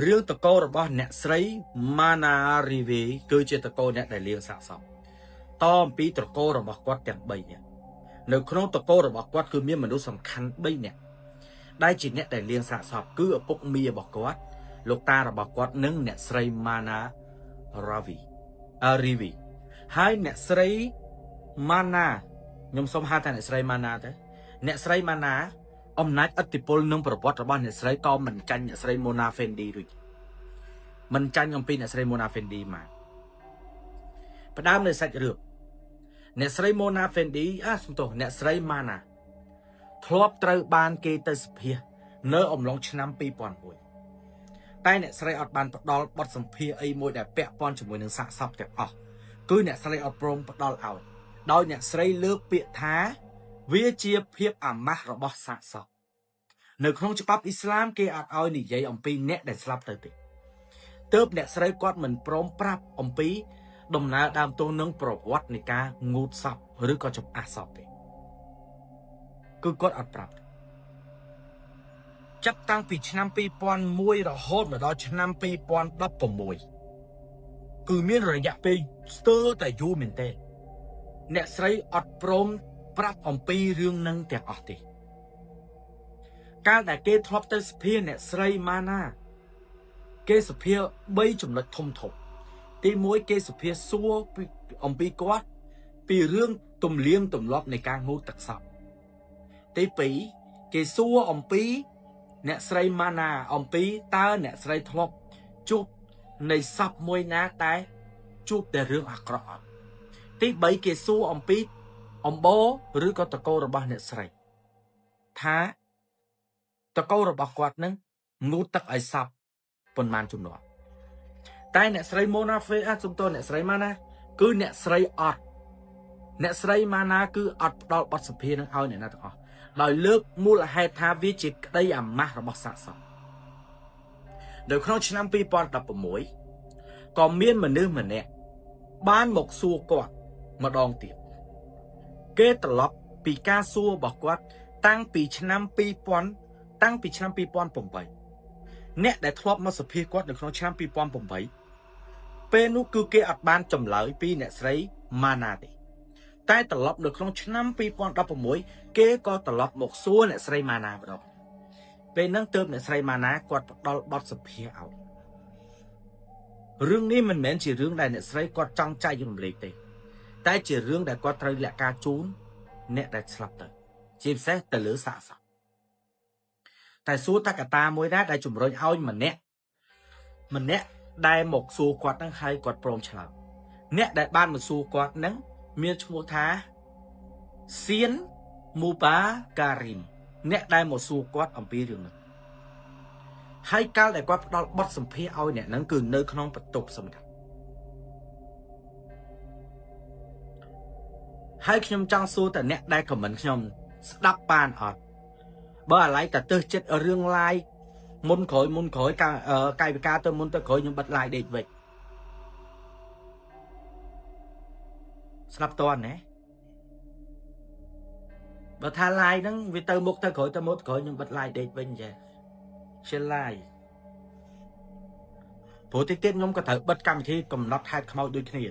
រឿងតកោរបស់អ្នកស្រី Mana Rivi គឺជាតកោអ្នកដែលលៀងសាកសពតអំពីតកោរបស់គាត់ទាំង3នាក់នៅក្នុងតកោរបស់គាត់គឺមានមនុស្សសំខាន់3នាក់ដែលជាអ្នកដែលលៀងសាកសពគឺឪពុកមីរបស់គាត់លោកតារបស់គាត់និងអ្នកស្រី Mana Rivi ហើយអ្នកស្រី Mana ខ្ញុំសូមហៅថាអ្នកស្រី Mana ទៅអ្នកស្រី Mana អំណាចឥទ្ធិពលនិងប្រវត្តិរបស់អ្នកស្រីក៏មិនចាញ់អ្នកស្រី Mona Fendi ដូចមិនចាញ់អំពីអ្នកស្រី Mona Fendi មកផ្ដើមនៅសាច់រឿងអ្នកស្រី Mona Fendi សំទោសអ្នកស្រី Mana ធ្លាប់ត្រូវបានគេទៅសម្ភាសនៅអំឡុងឆ្នាំ2001តែអ្នកស្រីអត់បានផ្ដល់បទសម្ភាសអីមួយដែលពាក់ព័ន្ធជាមួយនឹងសាកសពទាំងអស់គឺអ្នកស្រីអត់ព្រមផ្ដល់ឲ្យដោយអ្នកស្រីលើកពាក្យថាវាជាភាពអាម៉ាស់របស់សាកសពនៅក្នុងច្បាប់អ៊ីស្លាមគេអត់ឲ្យនិយាយអំពីអ្នកដែលស្លាប់ទៅទេទើបអ្នកស្រីគាត់មិនព្រមប្រាប់អំពីដំណើរដើមទោសនិងប្រវត្តិនៃការងូតសពឬក៏ចំអះសពទេគឺគាត់អត់ប្រាប់ចាប់តាំងពីឆ្នាំ2001រហូតមកដល់ឆ្នាំ2016គឺមានរយៈពេលស្ទើរតែយូរមែនទេអ្នកស្រីអត់ព្រមប្រាប់អំពីរឿងនឹងទាំងអស់ទេកាលដែលគេធ្លាប់ទៅសភាអ្នកស្រី Mana គេសភា3ចំណុចធំទី1គេសភាសួរអំពីគាត់ពីរឿងទំលៀងទម្លាប់នៃការងូតទឹកសពទី2គេសួរអំពីអ្នកស្រី Mana អំពីតើអ្នកស្រីធ្លាប់ជួបនៃសពមួយណាតែជួបតែរឿងអាក្រក់អត់ទី3គេសួរអំពីអំបោឬក៏តកោរបស់អ្នកស្រីថាតកោរបស់គាត់នឹងងូតទឹកឲ្យសពប៉ុន្មានជំនាន់តែអ្នកស្រី Mona Fendi សំទោសអ្នកស្រី Mana គឺអ្នកស្រីអត់អ្នកស្រី Mana គឺអត់ផ្ដល់បទសម្ភាសន៍នឹងឲ្យអ្នកណាទាំងអស់ដោយលើកមូលហេតុថាវាជាក្តីអាម៉ាស់របស់សាកសពនៅក្នុងឆ្នាំ2016ក៏មានមនុស្សម្នាក់បានមកសួរគាត់ម្ដងទៀតគេត្រឡប់ពីការសួររបស់គាត់តាំងពីឆ្នាំ2008អ្នកដែលធ្លាប់មកសភាគាត់នៅក្នុងឆ្នាំ2008ពេលនោះគឺគេអត់បានចម្លើយពីអ្នកស្រី Mana ទេតែត្រឡប់នៅក្នុងឆ្នាំ2016គេក៏ត្រឡប់មកសួរអ្នកស្រី Mana ម្ដងពេលហ្នឹងទើបអ្នកស្រី Mana គាត់ផ្ដល់បទសម្ភាសន៍ឲ្យរឿងនេះមិនមែនជារឿងដែលអ្នកស្រីគាត់ចង់ចែករំលែកទេតែជារឿងដែលគាត់ត្រូវលាក់ការជូនអ្នកដែលស្លាប់ទៅជាពិសេសទៅលើសាកសពតែសួរតកតាមួយដែរដែលជំរុញឲ្យម្នាក់ដែលមកសួរគាត់ហ្នឹងហើយគាត់ព្រមឆ្លើយអ្នកដែលបានមកសួរគាត់ហ្នឹងមានឈ្មោះថាសៀនមូបាការីមអ្នកដែលមកសួរគាត់អំពីរឿងហ្នឹងហើយកាលដែលគាត់ផ្ដល់បទសម្ភាសន៍ឲ្យអ្នកហ្នឹងគឺនៅក្នុងបន្ទប់សម្រាប់ហើយខ្ញុំចង់សួរតអ្នកដែលខមមិនខ្ញុំស្ដាប់បានអត់បើអាឡ័យតែទៅចិត្តរឿង live មុនក្រោយកាយវិការទៅមុនទៅក្រោយខ្ញុំបិទ live ដេកវិញស្ដាប់តន់ណាបើថា live ហ្នឹងវាទៅមុខទៅក្រោយខ្ញុំបិទ live ដេកវិញចាជា live ព្រោះតិចទៀតខ្ញុំក៏ត្រូវបិទកម្មវិធីកំណត់ហេតុខ្មោចដូចគ្នា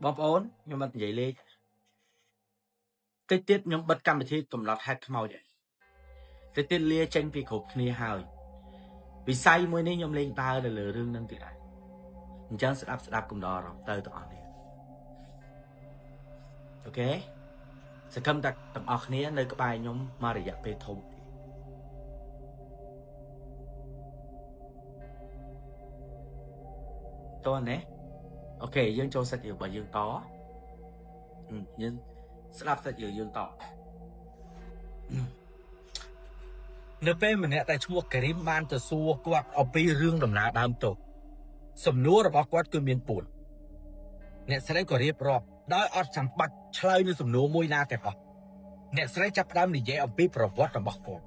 បងប្អូនខ្ញុំមិននិយាយលេងតិចទៀតខ្ញុំបិទកម្មវិធីកំណត់ហេតុខ្មោចហើយតិចទៀតលាចេញពីគ្រប់គ្នាហើយវិស័យមួយនេះខ្ញុំលេងដើរទៅលើរឿងហ្នឹងទៀតហើយអញ្ចឹងស្ដាប់កំដរអារម្មណ៍ទៅទាំងអស់គ្នាអូខេសង្ឃឹមថាទាំងអស់គ្នានៅក្បែរខ្ញុំមករយៈពេលធំតោះណាអូខេយើងចូលសាច់រឿងរបស់យើងតយើងស្ដាប់សាច់រឿងយើងតនៅពេលម្នាក់តែឈ្មោះការីមបានទៅសួរគាត់អំពីរឿងដំណើរដើមទោសសំណួររបស់គាត់គឺមាន4អ្នកស្រីក៏រៀបរាប់ដោយអត់ចាំបាច់ឆ្លើយនឹងសំណួរមួយណាទាំងអស់អ្នកស្រីចាប់ផ្ដើមនិយាយអំពីប្រវត្តិរបស់គាត់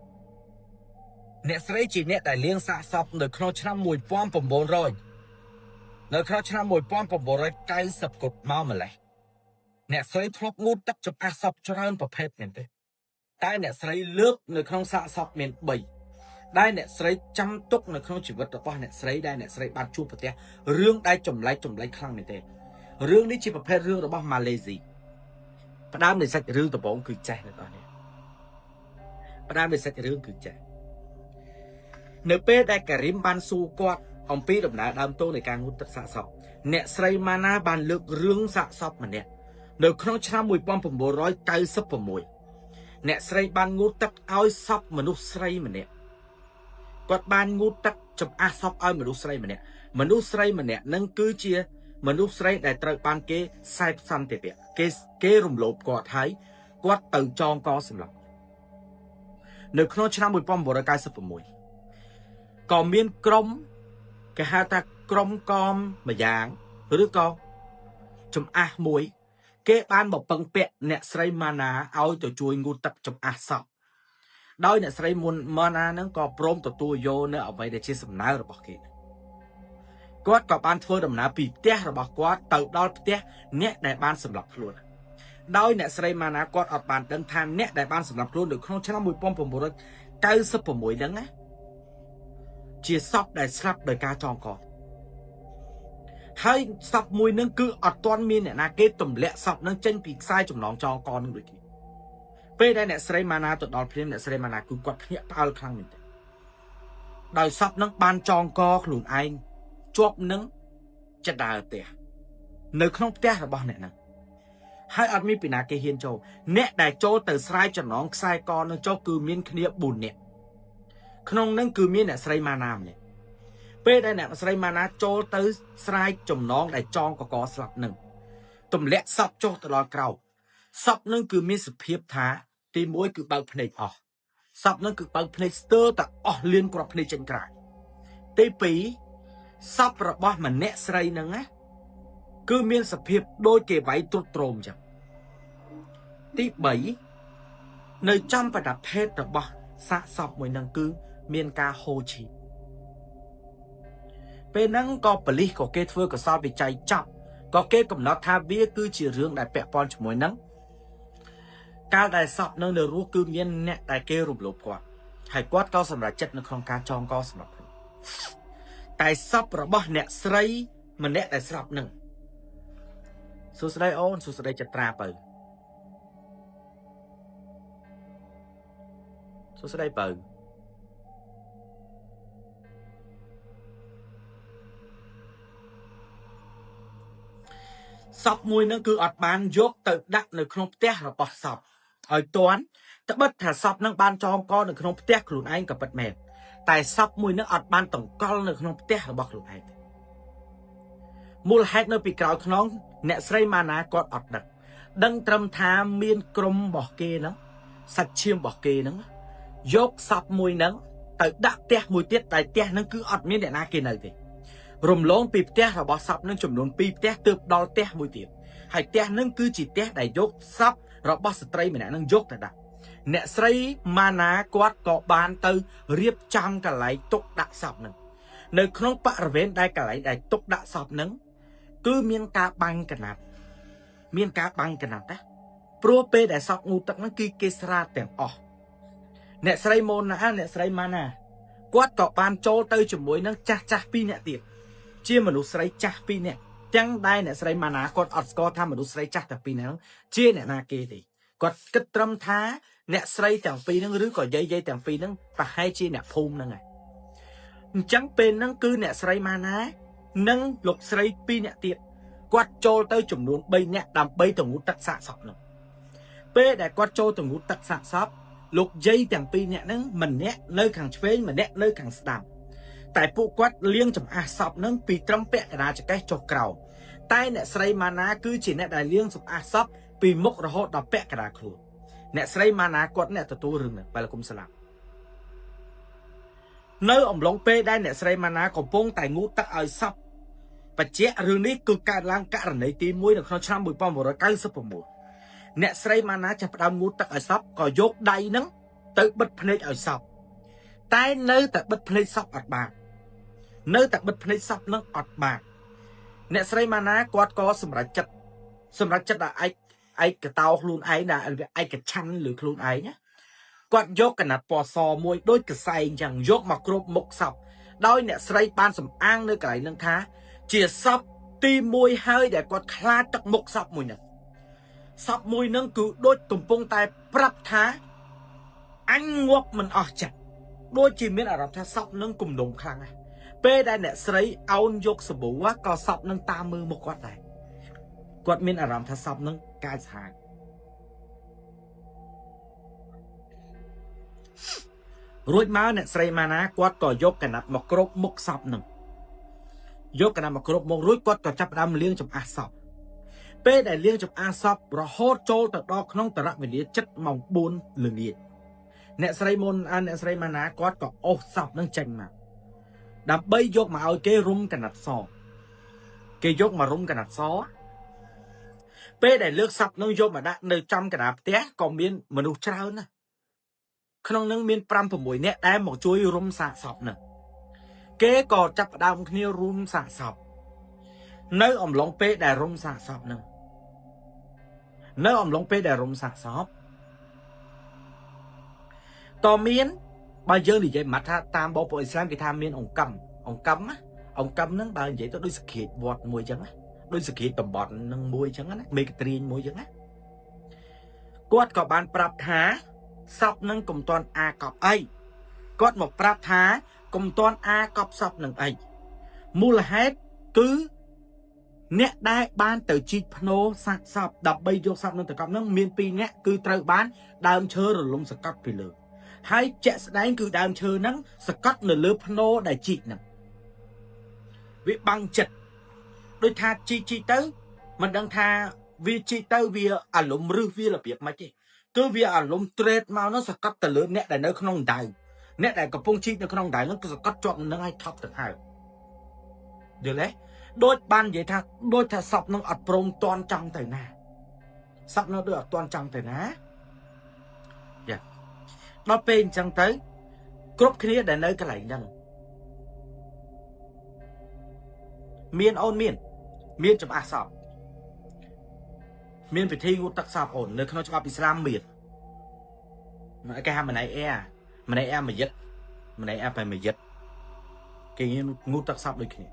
អ្នកស្រីជាអ្នកដែលលៀងសាកសពនៅក្នុងឆ្នាំ1900នៅក្នុងឆ្នាំ1990កុដមកម្លេះអ្នកស្រីធ្លាប់ងូតទឹកចំអះសពច្រើនប្រភេទមែនទេ តែអ្នកស្រីលើកនៅក្នុងសាកសពមាន3ដែលអ្នកស្រីចាំទុកនៅក្នុងជីវិតរបស់អ្នកស្រីដែលអ្នកស្រីបានជួបប្រទះរឿងដែលចម្លែកខ្លាំងមែនទេរឿងនេះជាប្រភេទរឿងរបស់ម៉ាឡេស៊ីផ្ដើមនៃសាច់រឿងដំបូងគឺចេះអ្នកនរនេះផ្ដើមនៃសាច់រឿងគឺចេះនៅពេលដែលការីមបានសួរគាត់អំពីដំណើរដើមតួនៃការងូតទឹកសាកសពអ្នកស្រីម៉ាណាបានលើករឿងសាកសពម្នាក់នៅក្នុងឆ្នាំ1996អ្នកស្រីបានងូតទឹកឲ្យសពមនុស្សស្រីម្នាក់គាត់បានងូតទឹកចំអះសពឲ្យមនុស្សស្រីម្នាក់នឹងគឺជាមនុស្សស្រីដែលត្រូវបានគេខ្សែផ្សំទេពគេរំលោភគាត់ហើយគាត់ទៅចងកសម្លាប់នៅក្នុងឆ្នាំ1996ក៏មានក្រុមគេហៅថាក្រុមកំម្យ៉ាងឬក៏ចំអះមួយគេបានមកពឹងពាក់អ្នកស្រីម៉ាណាឲ្យទៅជួយងូតទឹកចំអះសពដោយអ្នកស្រីម៉ាណានឹងក៏ព្រមទទួលយកនៅអ្វីដែលជាសំណើរបស់គេគាត់ក៏បានធ្វើដំណើរពីផ្ទះរបស់គាត់ទៅដល់ផ្ទះអ្នកដែលបានសម្លាប់ខ្លួនដោយអ្នកស្រីម៉ាណាគាត់អត់បានដឹងថាអ្នកដែលបានសម្លាប់ខ្លួននៅក្នុងឆ្នាំ1996ហ្នឹងណាជាសពដែលស្លាប់ដោយការចងកហើយសពមួយនឹងគឺអត់ទាន់មានអ្នកណាគេទម្លាក់សពនឹងចេញពីខ្សែចំណងចងកនឹងដូចគ្នាពេលដែលអ្នកស្រីម៉ាណាទៅដល់ព្រាមអ្នកស្រីម៉ាណាគឺគាត់ភ្ញាក់ផ្អើលខ្លាំងមែនទែនដោយសពនឹងបានចងកខ្លួនឯងជាប់នឹងចដើផ្ទះនៅក្នុងផ្ទះរបស់អ្នកហ្នឹងហើយអត់មានពីណាគេហ៊ានចូលអ្នកដែលចូលទៅស្រាយចំណងខ្សែកនឹងចូលគឺមានគ្នា4នាក់ក្នុងនឹងគឺមានអ្នកស្រីម៉ាណាម្នាក់ពេលដែលអ្នកស្រីម៉ាណាចូលទៅស្រាយចំណងដែលចងកកស្លាប់នឹងទម្លាក់សពចុះទៅដល់ក្រោមសពនឹងគឺមានសភាពថាទី1គឺបើកភ្នែកអស់សពនឹងគឺបើកភ្នែកស្ទើរតែអស់លៀនគ្រាប់ភ្នែកចេញក្រៅទី2សពរបស់ម្នាក់ស្រីនឹងណាគឺមានសភាពដូចគេវាយទ្រុឌទ្រោមចឹងទី3នៅចំប្រដាប់ភេទរបស់សាកសពមួយនឹងគឺមានការហូរឈាមពេលហ្នឹងក៏ប៉ូលីសក៏គេធ្វើកសោតវិច័យចាប់ក៏គេកំណត់ថាវាគឺជារឿងដែលពាក់ព័ន្ធជាមួយនឹងកាលដែលសពនៅរស់គឺមានអ្នកដែលគេរំលោភគាត់ហើយគាត់ក៏សម្រេចចិត្តនៅក្នុងការចងកសម្រាប់ខ្លួនតែសពរបស់អ្នកស្រីម្នាក់ដែលស្លាប់នឹងសួស្ដីអូនសួស្ដីចត្រាបើសួស្ដីបើសពមួយនឹងគឺអត់បានយកទៅដាក់នៅក្នុងផ្ទះរបស់សពឲ្យទាន់ត្បិតថាសពនឹងបានចងកនៅក្នុងផ្ទះខ្លួនឯងក៏ពិតមែនតែសពមួយនឹងអត់បានតង្កល់នៅក្នុងផ្ទះរបស់ខ្លួនឯងមូលហេតុនៅពីក្រោយខ្នងអ្នកស្រីម៉ាណាគាត់អត់ដឹងត្រឹមថាមានក្រុមរបស់គេហ្នឹងសាច់ឈាមរបស់គេហ្នឹងយកសពមួយហ្នឹងទៅដាក់ផ្ទះមួយទៀតតែផ្ទះហ្នឹងគឺអត់មានអ្នកណាគេនៅទេរំលងពីផ្ទះរបស់សពនឹងចំនួន2ផ្ទះទើបដល់ផ្ទះមួយទៀតហើយផ្ទះនឹងគឺជាផ្ទះដែលយកសពរបស់ស្ត្រីម្នាក់នឹងយកទៅដាក់អ្នកស្រីម៉ាណាគាត់ក៏បានទៅរៀបចំកន្លែងទុកដាក់សពនឹងនៅក្នុងបរិវេណដែលកន្លែងដែលទុកដាក់សពនឹងគឺមានការបាញ់កណាត់ណាព្រោះពេលដែលសពងូតទឹកនឹងគឺគេស្រាតទាំងអស់អ្នកស្រីម៉ូណាអ្នកស្រីម៉ាណាគាត់ក៏បានចូលទៅជាមួយនឹងចាស់2នាក់ទៀតជាមនុស្សស្រីចាស់2នាក់ទាំងដែលអ្នកស្រីម៉ាណាគាត់អត់ស្គាល់ថាមនុស្សស្រីចាស់ទាំង2នាក់ហ្នឹងជាអ្នកណាគេទេគាត់គិតត្រឹមថាអ្នកស្រីទាំង2ហ្នឹងឬក៏យាយទាំង2ហ្នឹងប្រហែលជាអ្នកភូមិហ្នឹងហើយអញ្ចឹងពេលហ្នឹងគឺអ្នកស្រីម៉ាណានិងលោកស្រី2នាក់ទៀតគាត់ចូលទៅចំនួន3នាក់ដើម្បីទៅងូតទឹកសាកសពហ្នឹងពេលដែលគាត់ចូលទៅងូតទឹកសាកសពលោកយាយទាំង2នាក់ហ្នឹងម្នាក់នៅខាងឆ្វេងម្នាក់នៅខាងស្ដាំតែពួកគាត់លាងចំអះសពនឹងពីត្រឹមពាក់កណ្ដាលចង្កេះចុះក្រោមតែអ្នកស្រីម៉ាណាគឺជាអ្នកដែលលាងសម្អាតសពពីមុខរហូតដល់ពាក់កណ្ដាលខ្លួនអ្នកស្រីម៉ាណាគាត់អ្នកទទួលរឿងនេះបែរគុំស្លាប់នៅអំឡុងពេលដែលអ្នកស្រីម៉ាណាកំពុងតែងូតទឹកឲ្យសពបច្ចៈរឿងនេះគឺកើតឡើងករណីទី1នៅក្នុងឆ្នាំ1996អ្នកស្រីម៉ាណាចាប់ផ្ដើមងូតទឹកឲ្យសពក៏យកដៃនឹងទៅបិទភ្នែកឲ្យសពតែនៅតែបិទភ្នែកសពអត់បានអ្នកស្រីម៉ាណាគាត់ក៏សម្រេចចិត្តដល់ឯកតោខ្លួនឯងដែលឯកច្ឆ័ន្ទលើខ្លួនឯងណា គាត់យកកណាត់ពណ៌សមួយដូចកសែងចឹងយកមកគ្របមុខសពដោយអ្នកស្រីបានសំអាងនៅកន្លែងនឹងថាជាសពទី1ហើយដែលគាត់ខ្លាចទឹកមុខសពមួយហ្នឹងសពមួយហ្នឹងគឺដូចកំពុងតែប្រាប់ថាអញងាប់មិនអស់ចិត្តដូចជាមានអារម្មណ៍ថាសពនឹងគំនុំខ្លាំងណាស់ពេលដែលអ្នកស្រីអោនយកសាប៊ូក៏សពនឹងតាមមើលមុខគាត់ដែរគាត់មានអារម្មណ៍ថាសពនឹងកាចសាហាវរួចមកអ្នកស្រីម៉ាណាគាត់ក៏យកកណាត់មកគ្របមុខសពនឹងយកកណាត់មកគ្របមុខរួចគាត់ក៏ចាប់ផ្ដើមលាងចម្អះសពពេលដែលលាងចម្អះសពរហូតចូលទៅដល់ក្នុងតរវេលាជិតម៉ោង4 ល្ងាចអ្នកស្រីម៉ាណាគាត់ក៏អូសសពនឹងចេញមកដើម្បីយកមកឲ្យគេរុំកណាត់សគេយកមករុំកណាត់សពេលដែលលើកសពនឹងយកមកដាក់នៅចំកណ្ដាលផ្ទះក៏មានមនុស្សច្រើនណាស់ក្នុងនឹងមាន 5-6 នាក់ដែលមកជួយរុំសាកសពនឹងគេក៏ចាប់ផ្ដើមគ្នារុំសាកសពនៅអំឡុងពេលដែលរុំសាកសពនឹងក៏មានបើយើងនិយាយមកថាតាមបងប្អូនអ៊ីស្លាមគេថាមានអង្កំហ្នឹងបើនិយាយទៅដូចសក្តិវត្តមួយចឹងណាដូចសក្តិតំបន់នឹងមួយចឹងណាមេកត្រៀងមួយចឹងណាគាត់ក៏បានប្រាប់ថាសពនឹងកុំតាន់អាកប់អីគាត់មកប្រាប់ថាកុំតាន់អាកប់សពនឹងអីមូលហេតុគឺអ្នកដែលបានទៅជីកភ្នោសាក់សពដើម្បីយកសពនឹងទៅកប់នឹងមាន2នាក់គឺត្រូវបានដើមឈើរលំសកត់ពីលើហើយជាក់ស្ដែងគឺដើមឈើហ្នឹងសកត់នៅលើភ្នោដែលជីកហ្នឹងវាបាំងចិត្តដូចថាជីកទៅមិនដឹងថាវាជីកទៅវាអាលុំរឹសវារបៀបម៉េចទេគឺវាអាលុំត្រេតមកនោះសកត់ទៅលើអ្នកដែលនៅក្នុងដៅអ្នកដែលកំពុងជីកនៅក្នុងដៅហ្នឹងគឺសកត់ជាប់នឹងឲ្យថប់ទៅហើយយល់ទេដូចបាននិយាយថាដូចថាសពនឹងអត់ព្រមតន់ចង់ទៅណាសពនឹងដូចអត់តន់ចង់ទៅណាយ៉ាដល់ពេលអញ្ចឹងទៅគ្រប់គ្នាដែលនៅកន្លែងហ្នឹងមានអូនមានចំអះសពមានពិធីងូតទឹកសពអូននៅក្នុងច្បាប់អ៊ីស្លាមមានគេហៅម្នៃអែមយិតម្នៃអែបែមយិតគេងូតទឹកសពដូចគ្នា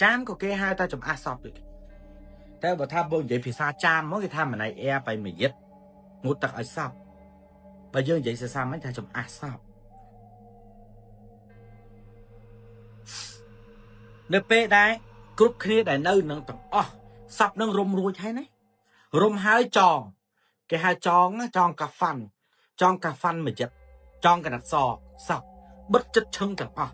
ចាមក៏គេហៅតែចំអះសពដូចតែបើថាបើនិយាយភាសាចាមមកគេថាម្នៃអែបែមយិតងូតទឹកឲ្យសពបើយើងនិយាយភាសាមិនថាចំអះសពនៅពេលដែលគ្រប់គ្នាដែលនៅនឹងទាំងអស់សពនឹងរុំរួចហើយណារុំហើយចងគេហៅចងកាហ្វាន់មួយចិត្តចងកណាត់សពបិទចិត្តឈឹងទាំងអស់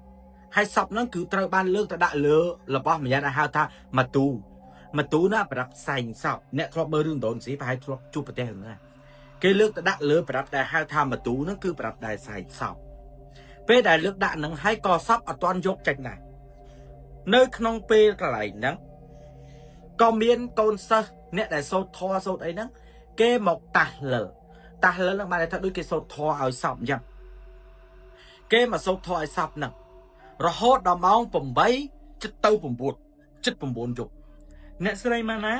ហើយសពនឹងគឺត្រូវបានលើកទៅដាក់លើរបស់ម្យ៉ាងដែលហៅថាម៉ាទូណាប្រដាប់ផ្សែងសពអ្នកធ្លាប់មើលរឿងដូនស៊ីប្រហែលធ្លាប់ជួបប្រទេសហ្នឹងគេលើកទៅដាក់លើប្រដាប់ដែលហៅថាម៉ាទូហ្នឹងគឺប្រដាប់ដែលផ្សែងសពពេលដែលលើកដាក់ហ្នឹងហើយក៏សពអត់ទាន់យកចេញដែរនៅក្នុងពេលកន្លែងហ្នឹងក៏មានកូនសិស្សអ្នកដែលសូត្រធម៌សូត្រអីហ្នឹងគេមកតាស់លិលហ្នឹងបានថាដូចគេសូត្រធម៌ឲ្យសពអញ្ចឹងគេមកសូត្រធម៌ឲ្យសពហ្នឹងរហូតដល់ម៉ោង8 ចិត្តទៅ9 ចិត្ត 9 យប់អ្នកស្រីម៉ាណា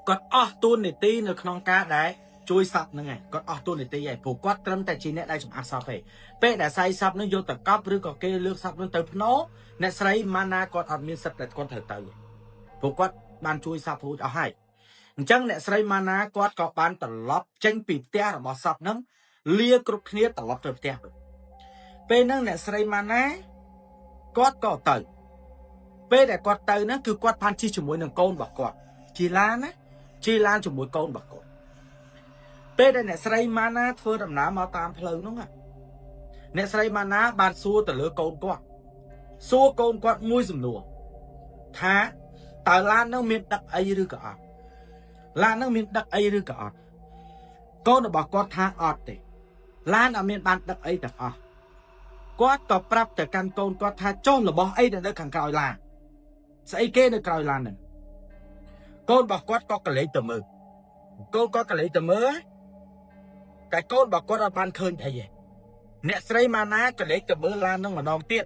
គាត់អស់តួនាទីនៅក្នុងការដែលជួយសពហ្នឹងឯងគាត់អស់តួនាទីឯងព្រោះគាត់ត្រឹមតែជាអ្នកដែលចំអះសពឯងពេលដែលសាយសពហ្នឹងយកទៅកប់ឬក៏គេលើកសពហ្នឹងទៅភ្នោអ្នកស្រីម៉ាណាគាត់អត់មានសិទ្ធិតែគាត់ត្រូវទៅព្រោះគាត់បានជួយសពរួចអស់ហើយអញ្ចឹងអ្នកស្រីម៉ាណាគាត់ក៏បានត្រឡប់ចេញពីផ្ទះរបស់សពហ្នឹងលាគ្រប់គ្នាត្រឡប់ទៅផ្ទះពេលហ្នឹងអ្នកស្រីម៉ាណាគាត់ក៏ទៅពេលដែលគាត់ទៅហ្នឹងគឺគាត់បានជិះជាមួយនឹងកូនរបស់គាត់ជិះឡានជាមួយកូនរបស់គាត់ពេលដែលអ្នកស្រីម៉ាណាធ្វើដំណើរមកតាមផ្លូវហ្នឹងអ្នកស្រីម៉ាណាបានសួរទៅលើកូនគាត់មួយសំណួរថាតើឡានហ្នឹងមានដឹកអីឬក៏អត់កូនរបស់គាត់ថាអត់ទេឡានអត់មានបានដឹកអីទាំងអស់គាត់ក៏ប្រាប់ទៅកាន់កូនគាត់ថាចុះរបស់អីដែលនៅខាងក្រោយឡានស្អីគេនៅក្រោយឡានហ្នឹងកូនរបស់គាត់ក៏កលេចទៅមើលតែកូនរបស់គាត់អត់បានឃើញអីទេអ្នកស្រីម៉ាណាកលេចទៅមើលឡានហ្នឹងម្ដងទៀត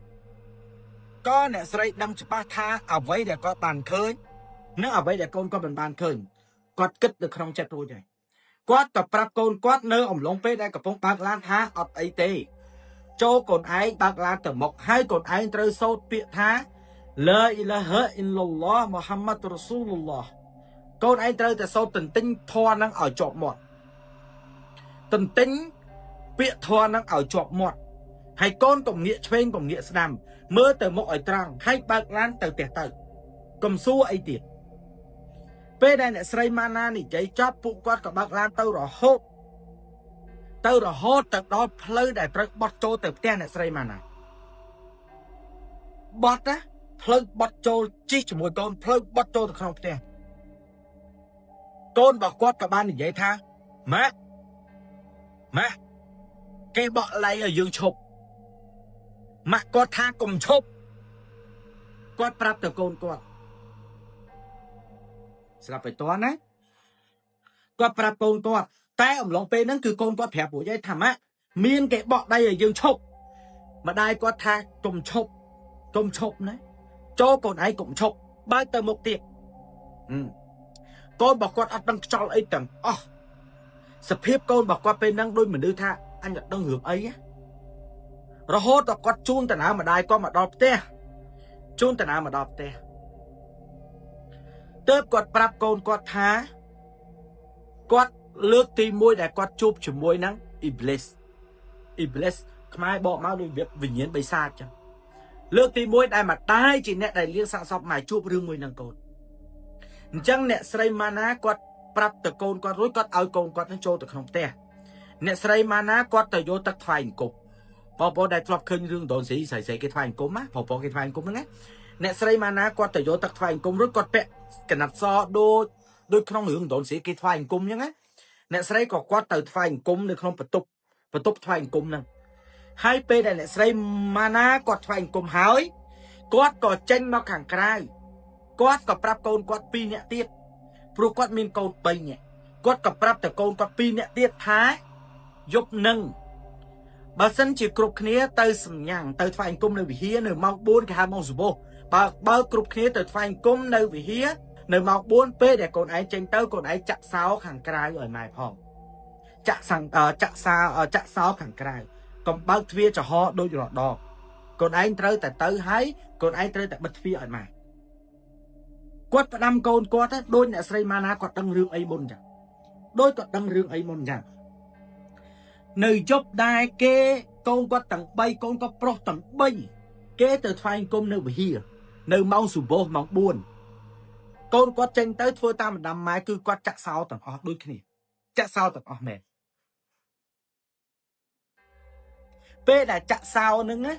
ក៏អ្នកស្រីដឹងច្បាស់ថាអ្វីដែលគាត់បានឃើញនិងអ្វីដែលកូនគាត់មិនបានឃើញគាត់គិតនៅក្នុងចិត្តរួចហើយ គាត់ក៏ប្រាប់កូនគាត់នៅអំឡុងពេលដែលកំពុងបើកឡានថាអត់អីទេចូលកូនឯងបើកឡានទៅមុខហើយកូនឯងត្រូវសូត្រពាក្យថាឡាអ៊ីឡាហាអ៊ីឡឡោះមូហាម៉ាត់រ៉ាស៊ូលឡោះកូនឯងត្រូវតែសូត្រទន្ទិញធម៌នឹងឲ្យជាប់មាត់ទន្ទិញពាក្យធម៌នឹងឲ្យជាប់មាត់ហើយកូនកុំងាកឆ្វេងកុំងាកស្ដាំមើលទៅមុខឲ្យត្រង់ហើយបើកឡានទៅផ្ទះទៅកុំសួរអីទៀតពេលដែលអ្នកស្រីម៉ាណានិយាយចប់ពួកគាត់ក៏បើកឡានទៅរហូតទៅដល់ផ្លូវដែលត្រូវបត់ចូលទៅផ្ទះអ្នកស្រីម៉ាណាបត់ណាផ្លូវបត់ចូលជិះជាមួយកូនផ្លូវបត់ចូលទៅក្នុងផ្ទះកូនរបស់គាត់ក៏បាននិយាយថាម៉ាក់គេបក់ឡៃឲ្យយើងឈប់ម៉ាក់គាត់ថាកុំឈប់គាត់ប្រាប់ទៅកូនគាត់ស្រាប់ទៅតណាគាត់ប្រាប់កូនគាត់តែអំឡុងពេលហ្នឹងគឺកូនគាត់ប្រាប់ពួកយាយថាម៉ាក់មានគេបក់ដៃឲ្យយើងឈប់ម្ដាយគាត់ថាកុំឈប់ណាចូលកូនឯងកុំឈប់បើទៅមុខទៀតកូនរបស់គាត់អត់ដឹងខ្យល់អីទាំងអស់សភាពកូនរបស់គាត់ពេលហ្នឹងដូចមនុស្សថាអញអត់ដឹងរឿងអីរហូតដល់គាត់ជូនតាណាម្ដាយគាត់មកដល់ផ្ទះទើបគាត់ប្រាប់កូនគាត់ថាគាត់លើកទី1ដែលគាត់ជួបជាមួយនឹងអ៊ីប្លីសខ្មែរបកមកដូចវិញ្ញាណបិសាចចឹងលើកទី1ដែលម្ដាយជាអ្នកដែលលៀងសាកសពមកជួបរឿងមួយនឹងកូនអញ្ចឹងអ្នកស្រីម៉ាណាគាត់ប្រាប់ទៅកូនគាត់រួចគាត់ឲ្យកូនគាត់នឹងចូលទៅក្នុងផ្ទះអ្នកស្រីម៉ាណាគាត់ទៅយកទឹកថ្វាយអង្គមបងប្អូនដែលធ្លាប់ឃើញរឿងដូនស្រីគេថ្វាយអង្គមណាបងប្អូនគេថ្វាយអង្គមហ្នឹងណាអ្នកស្រីម៉ាណាគាត់ទៅយកទឹកថ្វាយអង្គមរួចគាត់ពាក់កណាត់សដូចក្នុងរឿងដូនស្រីគេថ្វាយអង្គមអញ្ចឹងណាអ្នកស្រីក៏គាត់ទៅថ្វាយអង្គមនៅក្នុងបន្ទប់ថ្វាយអង្គមហ្នឹងហើយពេលដែលអ្នកស្រីម៉ាណាគាត់ថ្វាយអង្គមហើយគាត់ក៏ចេញមកខាងក្រៅគាត់ក៏ប្រាប់កូនគាត់2នាក់ទៀតព្រោះគាត់មានកូន3នាក់គាត់ក៏ប្រាប់ទៅកូនគាត់2នាក់ទៀតថាយប់នឹងបើសិនជាគ្រប់គ្នាទៅសម្ញ៉ាំងទៅថ្វាយអង្គមនៅវិហារនៅម៉ោង4គេហៅម៉ោងសុបោះបើគ្រប់គ្នាទៅថ្វាយអង្គមនៅវិហារនៅម៉ោង4ពេលដែលកូនឯងចេញទៅកូនឯងចាក់សោខាងក្រៅឲ្យម៉ែផងចាក់សោខាងក្រៅកុំបើកទ្វារចំហដូចរដកកូនឯងត្រូវតែទៅហើយកូនឯងត្រូវតែបិទទ្វារឲ្យម៉ែគាត់ផ្ដាំកូនគាត់ដូចអ្នកស្រីម៉ាណាគាត់ដឹងរឿងអីមុនចឹងនៅយប់ដែរគេកូនគាត់ទាំង3កូនគាត់ប្រុសទាំង3គេទៅថ្វាយអង្គមនៅវិហារនៅម៉ោងសុបោះម៉ោង4កូនគាត់ចេញទៅធ្វើតាមបណ្ដាំម៉ែគឺគាត់ចាក់សោទាំងអស់ដូចគ្នាចាក់សោទាំងអស់មែនពេលដែលចាក់សោនឹងណា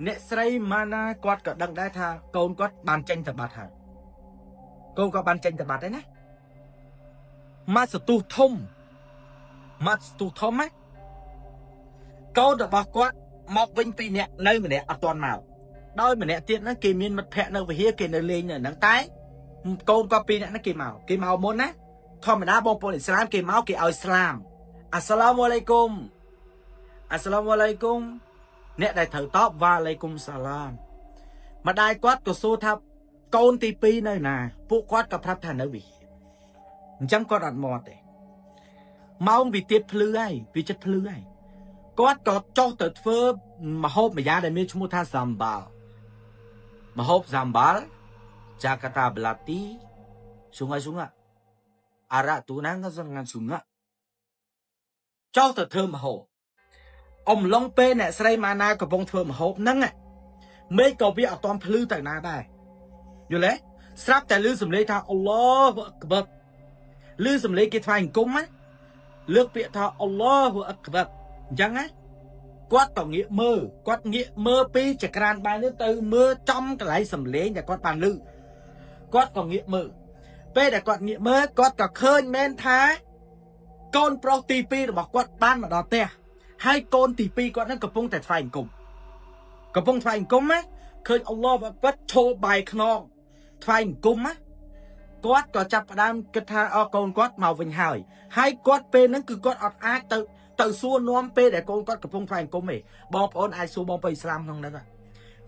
អ្នកស្រីម៉ាណាគាត់ក៏ដឹងដែរថាកូនគាត់បានចេញទៅបាត់ហើយកូនគាត់បានចេញទៅបាត់ហើយណាមកស្ទុះធំណាកូនរបស់គាត់មកវិញ2នាក់នៅម្នាក់អត់ទាន់មកដោយម្នាក់ទៀតហ្នឹងគេមានមិត្តភ័ក្តិនៅវិហារគេនៅលេងនៅហ្នឹងតែកូនគាត់2នាក់ហ្នឹងគេមកមុនណាធម្មតាបងប្អូនអ៊ីស្លាមគេមកគេឲ្យស្លាមអាសាឡាមអាឡៃគុំអ្នកដែលត្រូវតបវ៉ាអាឡៃគុំសាឡាមម្ដាយគាត់ក៏សួរថាកូនទី2នៅណាពួកគាត់ក៏ប្រាប់ថានៅវិហារអញ្ចឹងគាត់អត់មកទេម៉ោងវាទៀតភ្លឺហើយវាចិត្តភ្លឺហើយគាត់ក៏ចុះទៅធ្វើម្ហូបម្យ៉ាងដែលមានឈ្មោះថាសាំបាល់ម្ហូបសាំបាល់ចាកាតាប្លាទីស៊ុងអារ៉ាទូណាងក៏សំខាន់ស៊ុងចុះទៅធ្វើម្ហូបអំឡុងពេលអ្នកស្រីម៉ាណាកំពុងធ្វើម្ហូបហ្នឹងមេឃក៏វាអត់ទាន់ភ្លឺទៅណាដែរយល់ទេស្រាប់តែឮសំឡេងថាអល់ឡោះអក្បារឮសំឡេងគេថ្វាយអង្គមណាលើកពាក្យថាអល់ឡោះអក្បារអញ្ចឹងណាគាត់ក៏ងាកមើលពីចក្រានបាយនេះទៅមើលចំកន្លែងសំឡេងដែលគាត់បានឮគាត់ក៏ងាកមើលពេលដែលគាត់ងាកមើលគាត់ក៏ឃើញមែនថាកូនប្រុសទី2របស់គាត់បានមកដល់ផ្ទះហើយកូនទី2គាត់នឹងកំពុងតែថ្វាយអង្គមណាឃើញអល់ឡោះអក្បារឈោបាយខ្នងថ្វាយអង្គមណាគាត់ក៏ចាប់ផ្ដើមគិតថាកូនគាត់មកវិញហើយគាត់ពេលហ្នឹងគឺគាត់អត់អាចទៅសួរនាំពេលដែលកូនគាត់កំពុងថ្វាយអង្គមទេបងប្អូនអាចសួរបងប្អូនអ៊ីស្លាមក្នុងហ្នឹង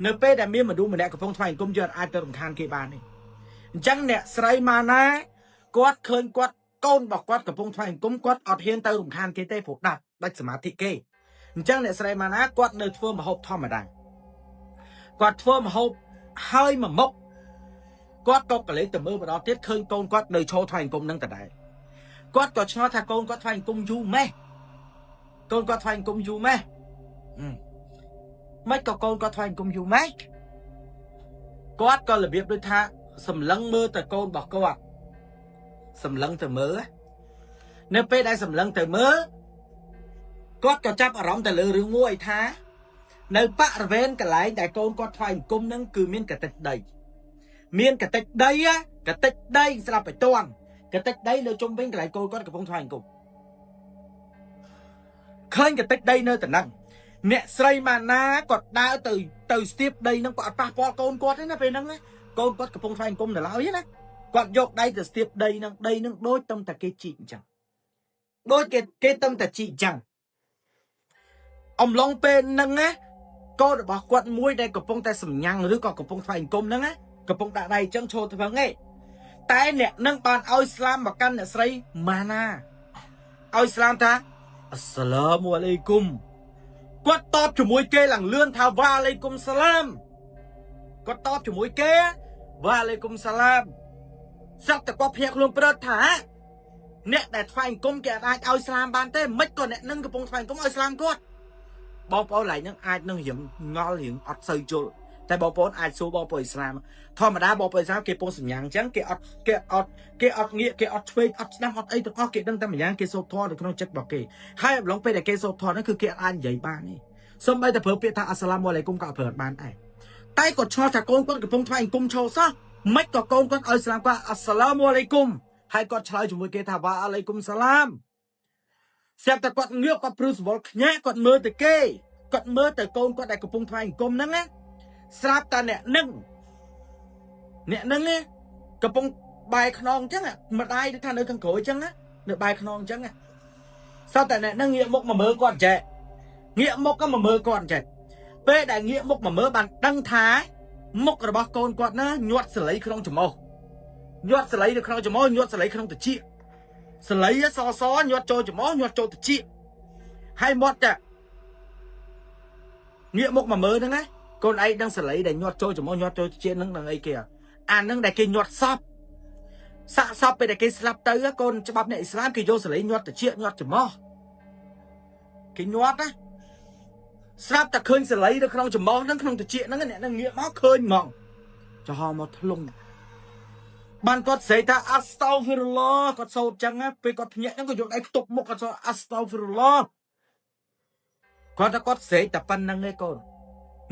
នៅពេលដែលមានមនុស្សម្នាក់កំពុងថ្វាយអង្គមយើងអាចទៅរំខានគេបានទេអញ្ចឹងអ្នកស្រីម៉ាណាគាត់ឃើញគាត់ con bọc quát cầm phong thoại cũng quát ọt hiên tơ rùng khan kế tê phục đạt đạch sả thị kê chẳng nè sài mà ná quát nơi phơ mà hộp thò mà đằng quát phơ mà hộp hơi mà mốc quát có cả lấy tầm mơ mà đó tiết khơi con quát nơi cho thoại cũng nâng tờ đại quát có cho thà con quát thoại cũng du mê con quát thoại cũng du mê mấy con quát thoại cũng du mê quát có là biết đôi tha sầm lăng mơ tờ con bọc quát sầm lăng tờ mơ nếu bé đây sầm lăng tờ mơ quát có chấp ở rõng tờ lư rừng nguội tha nếu bạ ven cả lại đại con quát thoại cũng nâng cứ miên cả tịch đầy miên cả tịch đây á cả tịch đây sẽ là phải toàn cái tịch đây nơi trong bên cái lại con cái phong thoại cùng khơi cái tịch đây nơi tận năng nè xây mà na còn đã từ tiếp đây nó còn pa con quát đấy nó về năng đấy con quát cái phong thoại cùng là lão biết đấy còn dọc đây từ tiếp đây nó đôi tâm ta cái chị chẳng đôi cái tâm ta chị chẳng ông long pen năng á con được bảo quát muối đây cái phong ta sầm nhang rồi còn cái phong thoại cùng năng á cái phong đã đây chân trâu thôi nghe tại nè nâng bàn ao Islam mà căn nè xây mana ao Islam ta assalamu alaikum quát top cho môi kê lằng lươn thao wa alaikum salam quát top cho môi kê wa alaikum salam sắpแต่ก็เพียกลงประถาเนี่ยแต่ไฟกุมแกได้เอาอิสลามบานเต้ไม่ก่อนเนี่ยนั่งกระปงไฟกุมเอาอิสลามก็บอกเอาไหลนั่งไอ้นั่งหิมงอหิมอัดใส่โจแต่บอกเอาไอ้สู้บอกเอาอิสลามธรรมดาบอกเอาอิสลามเกี่ยวกับสิ่งอย่างจังเกี่ยวกับเงี้ยเกี่ยวกับช่วยอัดน้ำอัดไอ้ตัวเกี่ยวกับตั้งแต่อย่างเกี่ยวกับทอหรือขนมเจ็ดบอกเกี่ยให้ลงไปแต่เกี่ยวกับทอนั่นคือเกี่ยวกับอันใหญ่บ้านนี่สมัยแต่เผื่อเปียทางอัสลามอะไรกุมก็เผื่อบ้านไอ้ใต้กดชอจากกงก้นกระปงไฟกุมโชว์ซะไม่ก็โกงก็อัลสลามก็อัสสลามุอะลัยกุมให้ก็ชายจุ่มเกตาว่าอะลัยกุมสลามเสียบแต่กดเงือกก็พรุสบอกแง่กดมือแต่เก้กดมือแต่โกงก็ได้กระปุงไทยกุมนั่งนะสลับตาเนี่ยนึ่งเนี่ยกระปุงใบขนองจังอ่ะมาได้ท่านเอ๋ยขังโขยจังนะเนี่ยใบขนองจังอ่ะsaoแต่เนี่ยนั่งเงียบมกมาเมื่อก่อนแจเงียบมกก็มาเมื่อก่อนแจเป้ได้เงียบมกมาเมื่อบันตั้งท้ายมกระบอกโกนกอดนะหยวดสไลด์ขนมจมูกหยวดสไลด์ขนมจมูกหยวดสไลด์ขนมตะชี้สไลด์ซอหยวดโจจมูกหยวดโจตะชี้ให้หมดจ้ะเงี้ยมกมาเมื่อนั่งไงคนไอ้ดังสไลด์ได้หยวดโจจมูกหยวดโจตะชี้นั่งไอ้เกี่ยอ่านนั่งได้กินหยวดซับซับไปได้กินสลับเตอร์คนฉบับในอิสลามกินโยสไลด์หยวดตะชี้หยวดจมูกกินหยวดนะสลับแต่เคยสไลด์ขนมจมูกนั่งขนมตะชี้นั่งเนี่ยนั่งเงี้ยมากเคยมองจะหอมทะลุงบ้านก็เสียท่าอัสตัฟิรุลลอฮ์ก็โซจังนะไปก็พเนี่ยนั่นก็ยกไอ้ตบมุกก็โซอัสตัฟิรุลลอฮ์ก็ถ้าก็เสียแต่ปันนั่งไอ้ก่อน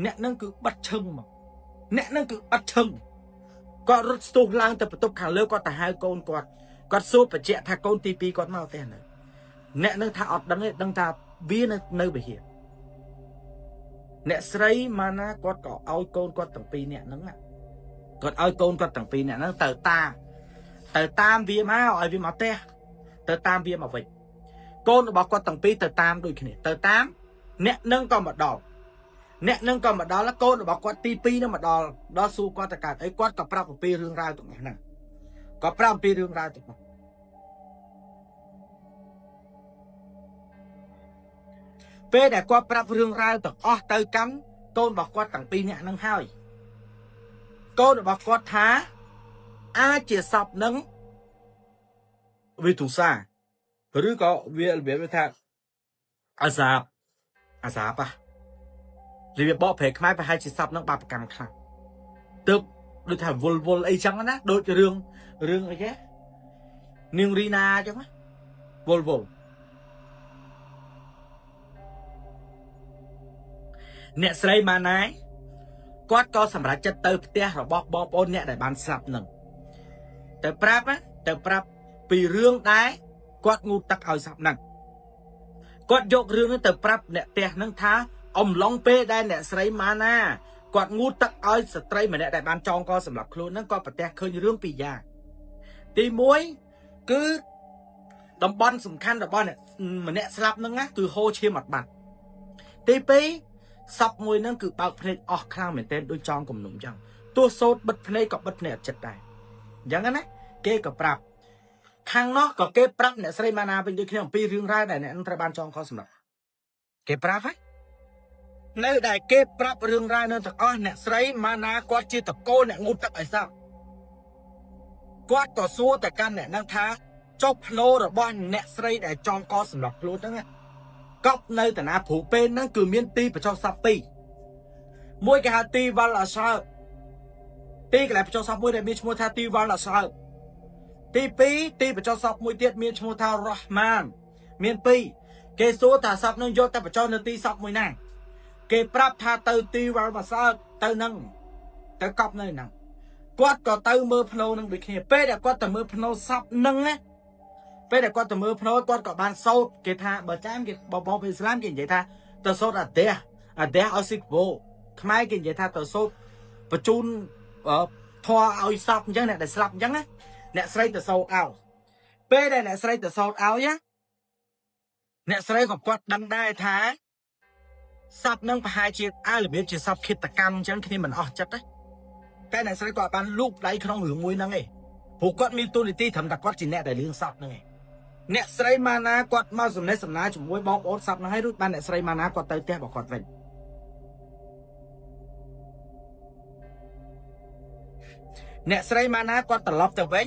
เนี่ยนั่นคือบัดชึงมั้งเนี่ยนั่นคือบัดชึงก็รถสูงล่างแต่ประตูขังเลือกก็แต่หายโกนก็สู้ไปเจ้าถ้าโกนตีปีก็มาเอาแต่ไหนเนี่ยนั่นถ้าอดดังตาวิ่งในไปเหี้ยเนี่ยใส่มานะก็เอาโกนก็ตั้งปีเนี่ยนั่งอ่ะก็เอาโกนก็ตั้งปีเนี่ยนั่งเติร์ตามวิ่งมาเอาวิ่งมาเตะเติร์ตามวิ่งมาวิ่งโกนบอกก็ตั้งปีเติร์ตามด้วยขี้เนี่ยเติร์ตามเนี่ยนั่งก็มาดอกเนี่ยนั่งก็มาดอกแล้วโกนบอกก็ตีปีนั่งมาดอกสู้ก็ตะการไอ้ก็กับปรับปีเรื่องราวตรงนั้นก็ปรับปีเรื่องราวตรงนั้นเป้แต่ก็ปรับเรื่องราวตรงอ๋อเติร์กันโกนบอกก็ตั้งปีเนี่ยนั่งห้อยโกนบอกก็ท้าอาเจียสับนังวิทุสาหรือก็เวียไปทางอาซาปะหรือบอกเพจไม่ไปให้เจียสับนังบาปกรรมครับตึบหรือถ่ายวนไอ้จังนะโดยเรื่องอะไรแค่นิงรีนาจังไหมวนเนี่ยใส่มาไหนก็สำหรับจะเติมเตี้ยหรือบอกปนเนี่ยได้บานสับหนึ่งแต่ปรับปีเรื่องได้ก็งูตักเอาสับนั่นก็ยกเรื่องนั้นแต่ปรับเนี่ยเตี้ยนั่งท้าอมลองเป้ได้เนี่ยใส่มาหน้าก็งูตักเอาสไตร์มาเนี่ยได้บานจองก็สำหรับครูนั่นก็ปะเตี้ยเคยเรื่องปียาตีมวยคือดำบอลสำคัญดำบอลเนี่ยเหมือนเนี่ยสลับนั่งนะคือโฮเชียมัดบัตรตีปีซับมวยนั่นคือเป่าเพลงออกคลางเหมือนเต้นโดยจองกับหนุ่มจังตัวโซดบัดเพลงกับบัดเพลงจัดได้อย่างนั้นนะเกกับปรับ ខាងនោះក៏គេប្រាប់អ្នកស្រីម៉ាណាវិញដូចគ្នាអំពីរឿងរ៉ាវដែលអ្នកនឹងត្រូវបានចងខសម្រាប់គេប្រាប់ហើយនៅដែលគេប្រាប់រឿងរ៉ាវនៅទាំងអស់អ្នកស្រីម៉ាណាគាត់ជាតកូលអ្នកងូតទឹកឲ្យសោះគាត់ក៏សួរទៅកាន់អ្នកនឹងថាចុះភ្នោរបស់អ្នកស្រីដែលចងកសម្រាប់ខ្លួនហ្នឹងកប់នៅតាណាព្រោះពេលហ្នឹងគឺមានទីបញ្ចុះសពពីរមួយគេហៅទីវ៉ាល់អាសើទីកន្លែងបញ្ចុះសពមួយដែលមានឈ្មោះថាទីវ៉ាល់អាសើទី2ទីបញ្ចុះសពមួយទៀតមានឈ្មោះថារ៉ាហ្មានមាន2គេសួរថាសពនឹងយកទៅបញ្ចុះនៅទីសពមួយណាគេប្រាប់ថាទៅទីវ៉ាល់អាសើទៅនឹងទៅកប់នៅហ្នឹងគាត់ក៏ទៅមើលភ្នោនឹងដូចគ្នាពេលដែលគាត់ទៅមើលភ្នោសពនឹងណាពេលដែលគាត់ទៅមើលភ្នោគាត់ក៏បានសោតគេថាបើចាមគេបងប្អូនឥស្លាមគេនិយាយថាទៅសោតអាដេះឲ្យស៊ីកវោខ្មែរគេនិយាយថាទៅសោតបញ្ជូនធွာឲ្យសពអញ្ចឹងអ្នកដែលស្លាប់អញ្ចឹងណាអ្នកស្រីទៅសោតឲ្យពេលដែលអ្នកស្រីទៅសោតឲ្យណាអ្នកស្រីក៏គាត់ដឹងដែរថាសពនឹងប្រហែលជារបៀបជាសពឃាតកម្មអញ្ចឹងគ្នាមិនអស់ចិត្តទេតែអ្នកស្រីគាត់បានលូកដៃក្នុងរឿងមួយហ្នឹងឯងព្រោះគាត់មានទូនីតិត្រឹមតែគាត់ជាអ្នកដែលលឿងសពហ្នឹងឯងអ្នកស្រីម៉ាណាគាត់មកសំណេះសំណាលជាមួយបងប្អូនសពហ្នឹងហើយរួចបានអ្នកស្រីម៉ាណាគាត់ទៅផ្ទះរបស់គាត់វិញអ្នកស្រីម៉ាណាគាត់ត្រឡប់ទៅវិញ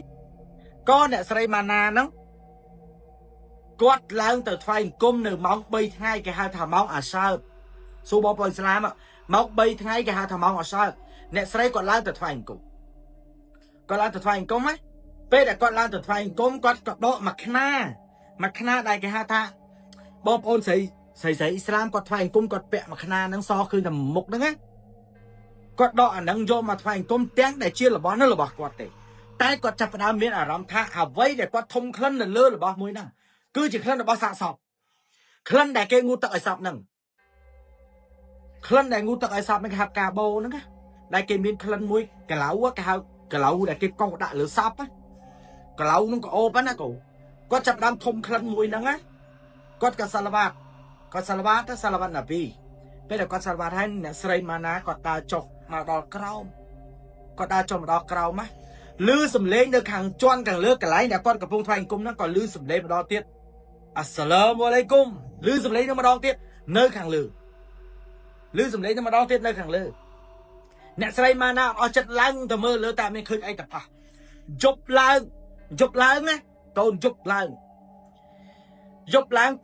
ក៏អ្នកស្រីម៉ាណាហ្នឹងគាត់ឡើងទៅថ្វាយអង្គមនៅម៉ោង3ថ្ងៃគេហៅថាម៉ោងអាសើសួរបងប្អូនឥស្លាមម៉ោង3ថ្ងៃគេហៅថាម៉ោងអាសើអ្នកស្រីគាត់ឡើងទៅថ្វាយអង្គមគាត់ឡើងទៅថ្វាយអង្គមណាពេលដែលគាត់ឡើងទៅថ្វាយអង្គមគាត់ក៏ដកមួយខ្នាដែលគេហៅថាបងប្អូនស្រីអ៊ីស្លាមគាត់ថ្វាយអង្គមគាត់ពាក់មួយខ្នាហ្នឹងសឃើញតែមុខហ្នឹងណាគាត់ដកអាហ្នឹងយកមកថ្វាយអង្គមទាំងដែលជារបស់នោះរបស់គាត់ទេតែគាត់ចាប់ផ្ដើមមានអារម្មណ៍ថាអ្វីដែលគាត់ធំក្លិននៅលើរបស់មួយហ្នឹងគឺជាក្លិនរបស់សាកសពក្លិនដែលគេងូតទឹកឲ្យសពហ្នឹងក្លិនដែលងូតទឹកឲ្យសពហ្នឹងគេហៅកាបូហ្នឹងណាដែលគេមានក្លិនមួយកឡៅគេហៅកឡៅដែលគេកោសដាក់លើសពណាកឡៅហ្នឹងក៏អូបណាគាត់ចាប់ដើមធំក្លិនមួយហ្នឹងណាគាត់ក៏សាឡាវ៉ាតណាប៊ីពេលដែលគាត់សាឡាវ៉ាតហើយអ្នកស្រីម៉ាណាគាត់ដើរចុះមកដល់ក្រោមគាត់ដើរចុះមកដល់ក្រោមណាឮសំឡេងនៅខាងជន់ខាងលើកន្លែងដែលគាត់កំពុងថ្វាយអង្គមហ្នឹងក៏ឮសំឡេងម្ដងទៀតអាសាឡាមអាឡៃគុំឮសំឡេងនឹងម្ដងទៀតនៅខាងលើឮសំឡេងនឹងម្ដងទៀតនៅខាងលើអ្នកស្រីម៉ាណាអស់ចិត្តឡើងទៅមើលលើតែមានឃើញអីតែប៉ះយប់ឡើងណាកូនយប់ឡើង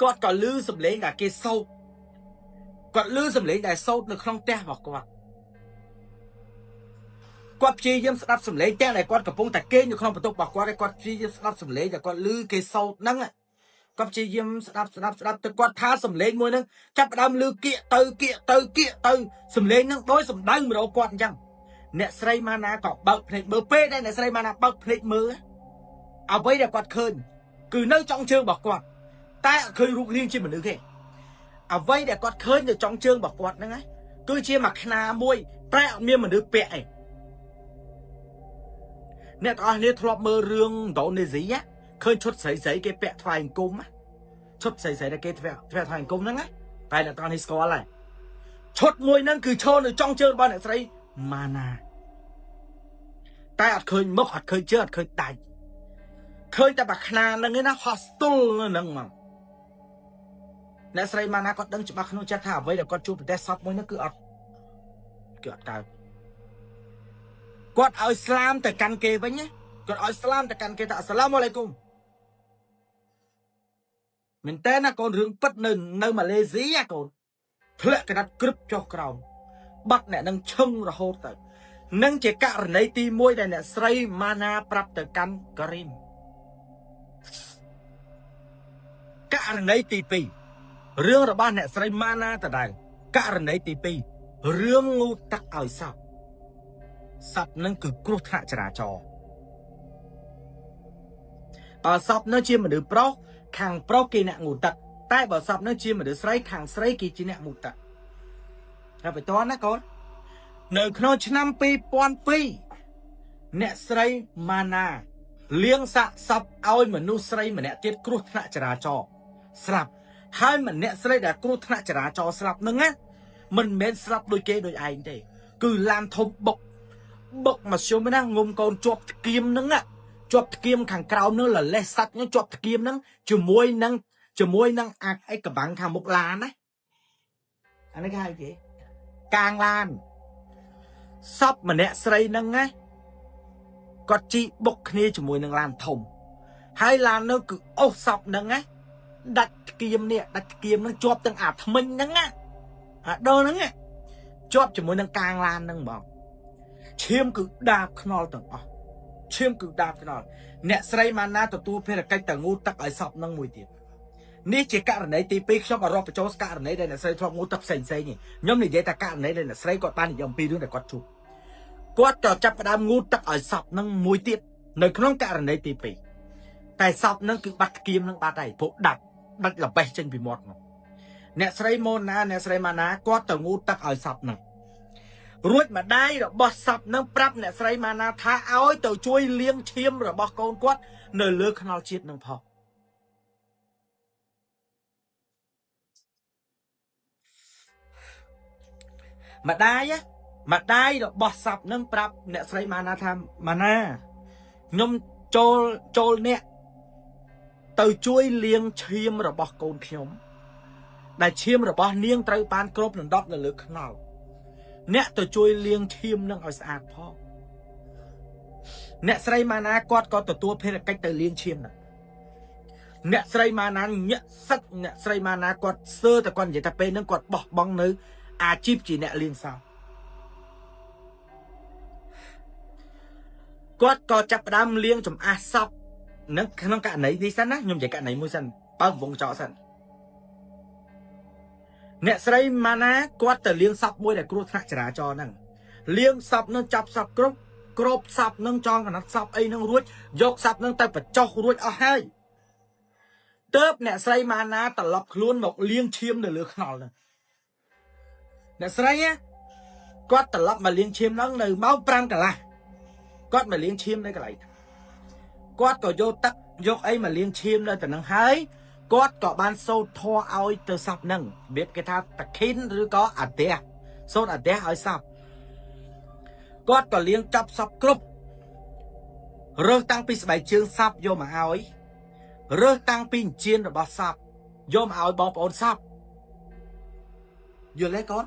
គាត់ក៏ឮសំឡេងដែលគេសោតគាត់ឮសំឡេងដែលសោតនៅក្នុងផ្ទះរបស់គាត់ព្យាយាមស្ដាប់សំឡេងទាំងដែលគាត់កំពុងតែគេងនៅក្នុងបន្ទប់របស់គាត់គាត់ព្យាយាមស្ដាប់សំឡេងដែលគាត់ឮគេសោតហ្នឹងគាត់ព្យាយាមស្ដាប់ទៅគាត់ថាសំឡេងមួយហ្នឹងចាប់ផ្ដើមឮគៀកទៅសំឡេងហ្នឹងដោយសំដៅមករកគាត់អញ្ចឹងអ្នកស្រីម៉ាណាក៏បើកភ្នែកមើលពេលដែលអ្នកស្រីម៉ាណាបើកភ្នែកមើលអ្វីដែលគាត់ឃើញគឺនៅចុងជើងរបស់គាត់តែអត់ឃើញរូបរាងជាមនុស្សទេអ្វីដែលគាត់ឃើញនៅចុងជើងរបស់គាត់ហ្នឹងគឺជាមួយខ្នាមួយតែអត់មានមនុស្សពាក់ឯងអ្នកទាំងអស់គ្នាធ្លាប់មើលរឿងឥណ្ឌូនេស៊ីឃើញឈុតស្រីគេពាក់ថ្វាយអង្គមឈុតស្រីដែលគេពាក់ថ្វាយអង្គមហ្នឹងតែអ្នកទាំងអស់គ្នាស្គាល់ហើយឈុតមួយហ្នឹងគឺឈរនៅចុងជើងរបស់អ្នកស្រីម៉ាណាតែអត់ឃើញមុខអត់ឃើញជើងអត់ឃើញដៃឃើញតែបាខ្នាហ្នឹងឯណាហោះស្ទល់ហ្នឹងមកអ្នកស្រីម៉ាណាគាត់ដឹងច្បាស់ក្នុងចិត្តថាអ្វីដែលគាត់ជួបប្រទេសសពមួយហ្នឹងគឺអត់កើតគាត់ឲ្យស្លាមទៅកាន់គេវិញណាគាត់ឲ្យស្លាមទៅកាន់គេថាអស្សឡាមអាឡៃគុំមែនតើណាកូនរឿងពិតនៅម៉ាឡេស៊ីកូនធ្លាក់កណាត់ក្រឹបចុះក្រោមបាត់អ្នកនឹងឈឹងរហូតទៅនឹងជាករណីទី1ដែលអ្នកស្រីម៉ាណាប្រាប់ទៅកាន់ការីមករណីទី2រឿងរបស់អ្នកស្រីម៉ាណាដដែលករណីទី2រឿងងូទឹកឲ្យសពនឹងគឺគ្រោះថ្នាក់ចរាចរណ៍បើសពនឹងជាមនុស្សប្រុសខាងប្រុសគេអ្នកងូទឹកតែបើសពនឹងជាមនុស្សស្រីខាងស្រីគេជាអ្នកងូទឹកតែបន្តណាកូននៅក្នុងឆ្នាំ2002អ្នកស្រីម៉ាណាលៀងសាកសពឲ្យមនុស្សស្រីម្នាក់ទៀតគ្រោះថ្នាក់ចរាចរណ៍ស្លាប់ហើយម្នាក់ស្រីដែលគ្រោះថ្នាក់ចរាចរណ៍ស្លាប់នឹងណាមិនមែនស្លាប់ដូចគេដូចឯងទេគឺឡានធំបុកមកជុំណាងុំកូនជាប់គៀមនឹង ជាប់គៀមខាងក្រោមនោះលលេះសាច់នោះជាប់គៀមហ្នឹងជាមួយនឹងអាអីកបាំងខាងមុខឡានណាអានេះគេហៅគេកាងឡានសពម្នាក់ស្រីហ្នឹងណាគាត់ជីបុកគ្នាជាមួយនឹងឡានធំហើយឡាននោះគឺអូសសពហ្នឹងណាដាច់គៀមនេះដាច់គៀមហ្នឹងជាប់ទាំងអាថ្មិញហ្នឹងណាអាដូរហ្នឹងជាប់ជាមួយនឹងកាងឡានហ្នឹងហ្មងឈាមគឺដាបខ្នល់ទាំងអស់ឈាមគឺដាបខ្នល់អ្នកស្រីម៉ាណាទទួលភារកិច្ចទៅងូតទឹកឲ្យសពហ្នឹងមួយទៀតនេះជាករណីទី2ខ្ញុំអរបញ្ចូលករណីដែលអ្នកស្រីធ្លាប់ងូតទឹកផ្សេងៗខ្ញុំនិយាយតែករណីដែលអ្នកស្រីគាត់បាននិយាយអំពីរឿងដែលគាត់ជួបគាត់ក៏ចាប់ផ្ដើមងូតទឹកឲ្យសពហ្នឹងមួយទៀតនៅក្នុងករណីទី2តែសពហ្នឹងគឺបាត់គៀមហ្នឹងបាត់ហើយព្រោះដាច់ល្បេះចេញពីមាត់នោះអ្នកស្រីម៉ូណាអ្នកស្រីម៉ាណាគាត់ទៅងូតទឹកឲ្យសពហ្នឹងរួចម្ដាយរបស់សពហ្នឹងប្រាប់អ្នកស្រីម៉ាណាថាឲ្យទៅជួយលាងឈាមរបស់កូនគាត់នៅលើខ្នល់ជាតិនឹងផងម្ដាយរបស់សពហ្នឹងប្រាប់អ្នកស្រីម៉ាណាថាម៉ាណាខ្ញុំចូលអ្នកទៅជួយលាងឈាមរបស់កូនខ្ញុំដែលឈាមរបស់នាងត្រូវបានគ្របដណ្ដប់នៅលើខ្នល់អ្នកទៅជួយលាងឈាមនឹងឲ្យស្អាតផងអ្នកស្រីម៉ាណាគាត់ក៏ទទួលភារកិច្ចទៅលាងឈាមហ្នឹងអ្នកស្រីម៉ាណាញាក់សិតអ្នកស្រីម៉ាណាគាត់សើតែគាត់និយាយថាពេលហ្នឹងគាត់បោះបង់នៅអាជីពជាអ្នកលាងសោគាត់ក៏ចាប់ផ្ដើមលាងចំអាសសពនឹងក្នុងករណីនេះសិនណាខ្ញុំនិយាយករណីមួយសិនបើវងចោលសិនអ្នកស្រីម៉ាណាគាត់ទៅលាងសពមួយដែលគ្រោះថ្នាក់ចរាចរណ៍ហ្នឹងលាងសពនឹងចាប់សពគ្របសពនឹងចងកណាត់សពអីហ្នឹងរួចយកសពនឹងទៅបញ្ចុះរួចអស់ហើយទើបអ្នកស្រីម៉ាណាត្រឡប់ខ្លួនមកលាងឈាមនៅលើខ្នល់ហ្នឹងអ្នកស្រីគាត់ត្រឡប់មកលាងឈាមហ្នឹងនៅម៉ោង5កន្លះគាត់មកលាងឈាមនៅកន្លែងគាត់ក៏យកទឹកយកអីមកលាងឈាមនៅទៅនឹងហើយគាត់ក៏បានសូត្រធម៌ឲ្យទៅសពហ្នឹងរបៀបគេថាតខិនឬក៏អាទះសូត្រអាទះឲ្យសពគាត់ក៏លាងចាប់សពគ្រប់រើសតាំងពីស្បែកជើងសពយកមកឲ្យរើសតាំងពីអញ្ជៀនរបស់សពយកមកឲ្យបងប្អូនសពយល់ទេកូន